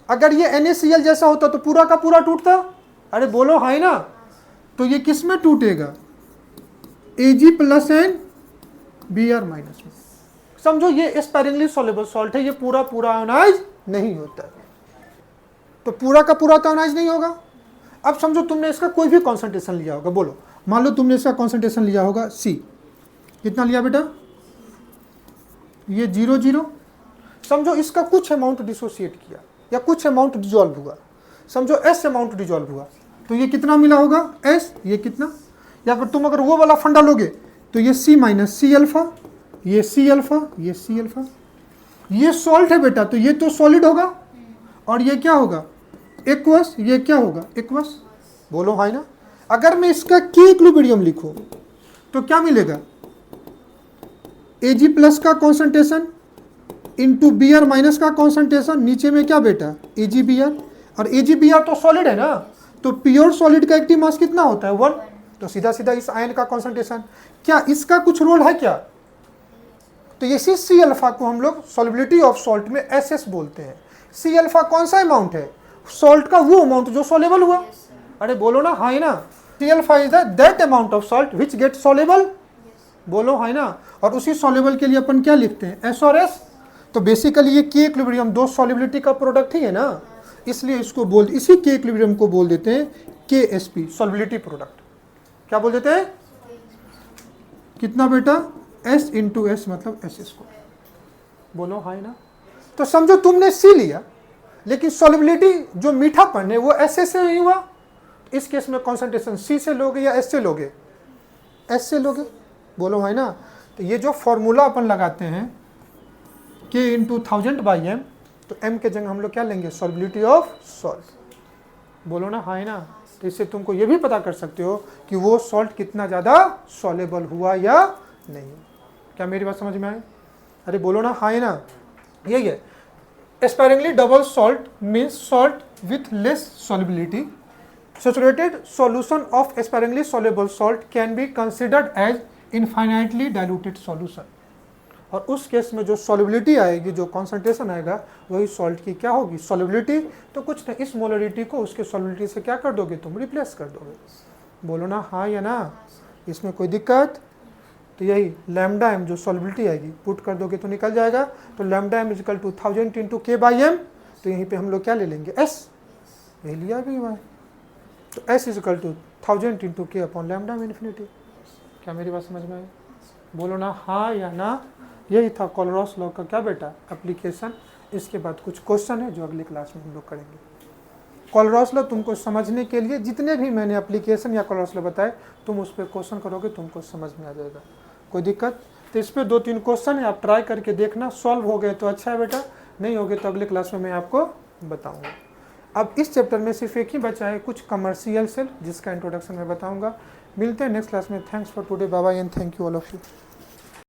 अगर ये NaCl जैसा होता तो पूरा का पूरा टूटता? अरे बोलो हाई ना। तो ये किस में टूटेगा? Ag plus and Br minus में। समझो ये स्पायरिंगली सोल्युबल सॉल्ट है, ये पूरा पूरा आयोनाइज नहीं होता। तो पूरा का पूरा तो आयोनाइज नहीं होगा। अब समझो तुमने इसका कोई भी कॉन्सेंट्रेशन लिया होगा, बोलो मान लो तुमने इसका कॉन्सेंट्रेशन लिया होगा C। कितना लिया बेटा? ये 0 समझो इसका कुछ अमाउंट डिसोसिएट किया या कुछ अमाउंट डिजॉल्व हुआ। समझो S अमाउंट डिजॉल्व हुआ तो ये कितना मिला होगा? S। ये कितना? या फिर तुम अगर वो वाला फंडा लोगे तो ये C माइनस C अल्फा, ये C अल्फा, ये C अल्फा। ये सॉल्ट है बेटा तो ये तो सॉलिड होगा और ये क्या होगा? एक्वस। ये क्या होगा? एक्वस। बोलो हाई ना। अगर मैं इसका K इक्विलिब्रियम लिखूं तो क्या मिलेगा? Ag प्लस का कॉन्सेंट्रेशन इंटू Br माइनस का कॉन्सेंट्रेशन, नीचे में क्या बेटा? AgBr। और AgBr तो सॉलिड है ना, तो प्योर सॉलिड का एक्टिव मास कितना होता है? 1। तो सीधा सीधा इस आयन का कॉन्सेंट्रेशन। क्या इसका कुछ रोल है क्या? तो ये C अल्फा को हम लोग सॉल्युबिलिटी ऑफ सॉल्ट में SS बोलते हैं। C अल्फा कौन सा अमाउंट है? सॉल्ट का वो अमाउंट जो सॉल्युबल हुआ। अरे बोलो ना हाई ना। C alpha is that amount of salt which get soluble. बोलो हाई ना। और उसी सॉल्युबल के लिए अपन क्या लिखते हैं? S और S। तो बेसिकली ये K इक्विलिब्रियम दो सॉल्युबिलिटी का प्रोडक्ट ही है ना, इसलिए इसको इसी K इक्विलिब्रियम को बोल देते हैं KSP, सॉल्युबिलिटी प्रोडक्ट। क्या बोल देते हैं? कितना बेटा? S इंटू S मतलब SS को। बोलो हाई ना। तो समझो तुमने C लिया लेकिन सॉल्युबिलिटी जो मीठापन है वो SS से नहीं हुआ। इस केस में कॉन्सेंट्रेशन C से लोगे या S से लोगे? S से लोगे। बोलो हाई ना। तो ये जो फॉर्मूला अपन लगाते हैं K इंटू 1000/m, तो M के जगह हम लोग क्या लेंगे? Solubility of salt. बोलो ना हाई ना। तो इससे तुमको ये भी पता कर सकते हो कि वो सॉल्ट कितना ज़्यादा सॉल्युबल हुआ या नहीं। क्या मेरी बात समझ में आई? अरे बोलो ना हाई ना। यही है sparingly double salt means salt with less solubility. Saturated solution of sparingly soluble salt can be considered as infinitely diluted solution. और उस केस में जो सॉल्युबिलिटी आएगी, जो कॉन्सेंट्रेशन आएगा, वही सॉल्ट की क्या होगी? सॉल्युबिलिटी। तो कुछ नहीं, इस मोलरिटी को उसके सॉल्युबिलिटी से क्या कर दोगे? तुम रिप्लेस कर दोगे। बोलो ना हाँ या ना। इसमें कोई दिक्कत? तो यही लैम्डा एम जो सॉल्युबिलिटी आएगी पुट कर दोगे तो निकल जाएगा। तो lambda M is equal to 1000 into K/m। तो यहीं पे हम लोग क्या ले लेंगे? S। यही लिया भी हुआ है। तो S is equal to 1000 into K upon lambda में इन्फिनिटी। क्या मेरी बात समझ में आई? बोलो ना हाँ या ना। यही था कोलरॉस लॉ का क्या बेटा? एप्लीकेशन। इसके बाद कुछ क्वेश्चन है जो अगली क्लास में हम लोग करेंगे। कोलरॉस लॉ तुमको समझने के लिए जितने भी मैंने एप्लीकेशन या कोलरॉस लॉ बताए तुम उस पर क्वेश्चन करोगे तुमको समझ में आ जाएगा। कोई दिक्कत? तो इस पर 2-3 क्वेश्चन है, आप ट्राई करके देखना। सॉल्व हो गए तो अच्छा है बेटा, नहीं हो गए तो अगले क्लास में मैं आपको बताऊँगा। अब इस चैप्टर में सिर्फ एक ही बचा है, कुछ कमर्शियल सेल, जिसका इंट्रोडक्शन मैं बताऊँगा। मिलते हैं नेक्स्ट क्लास में। Thanks for today, bye bye and thank you all of you.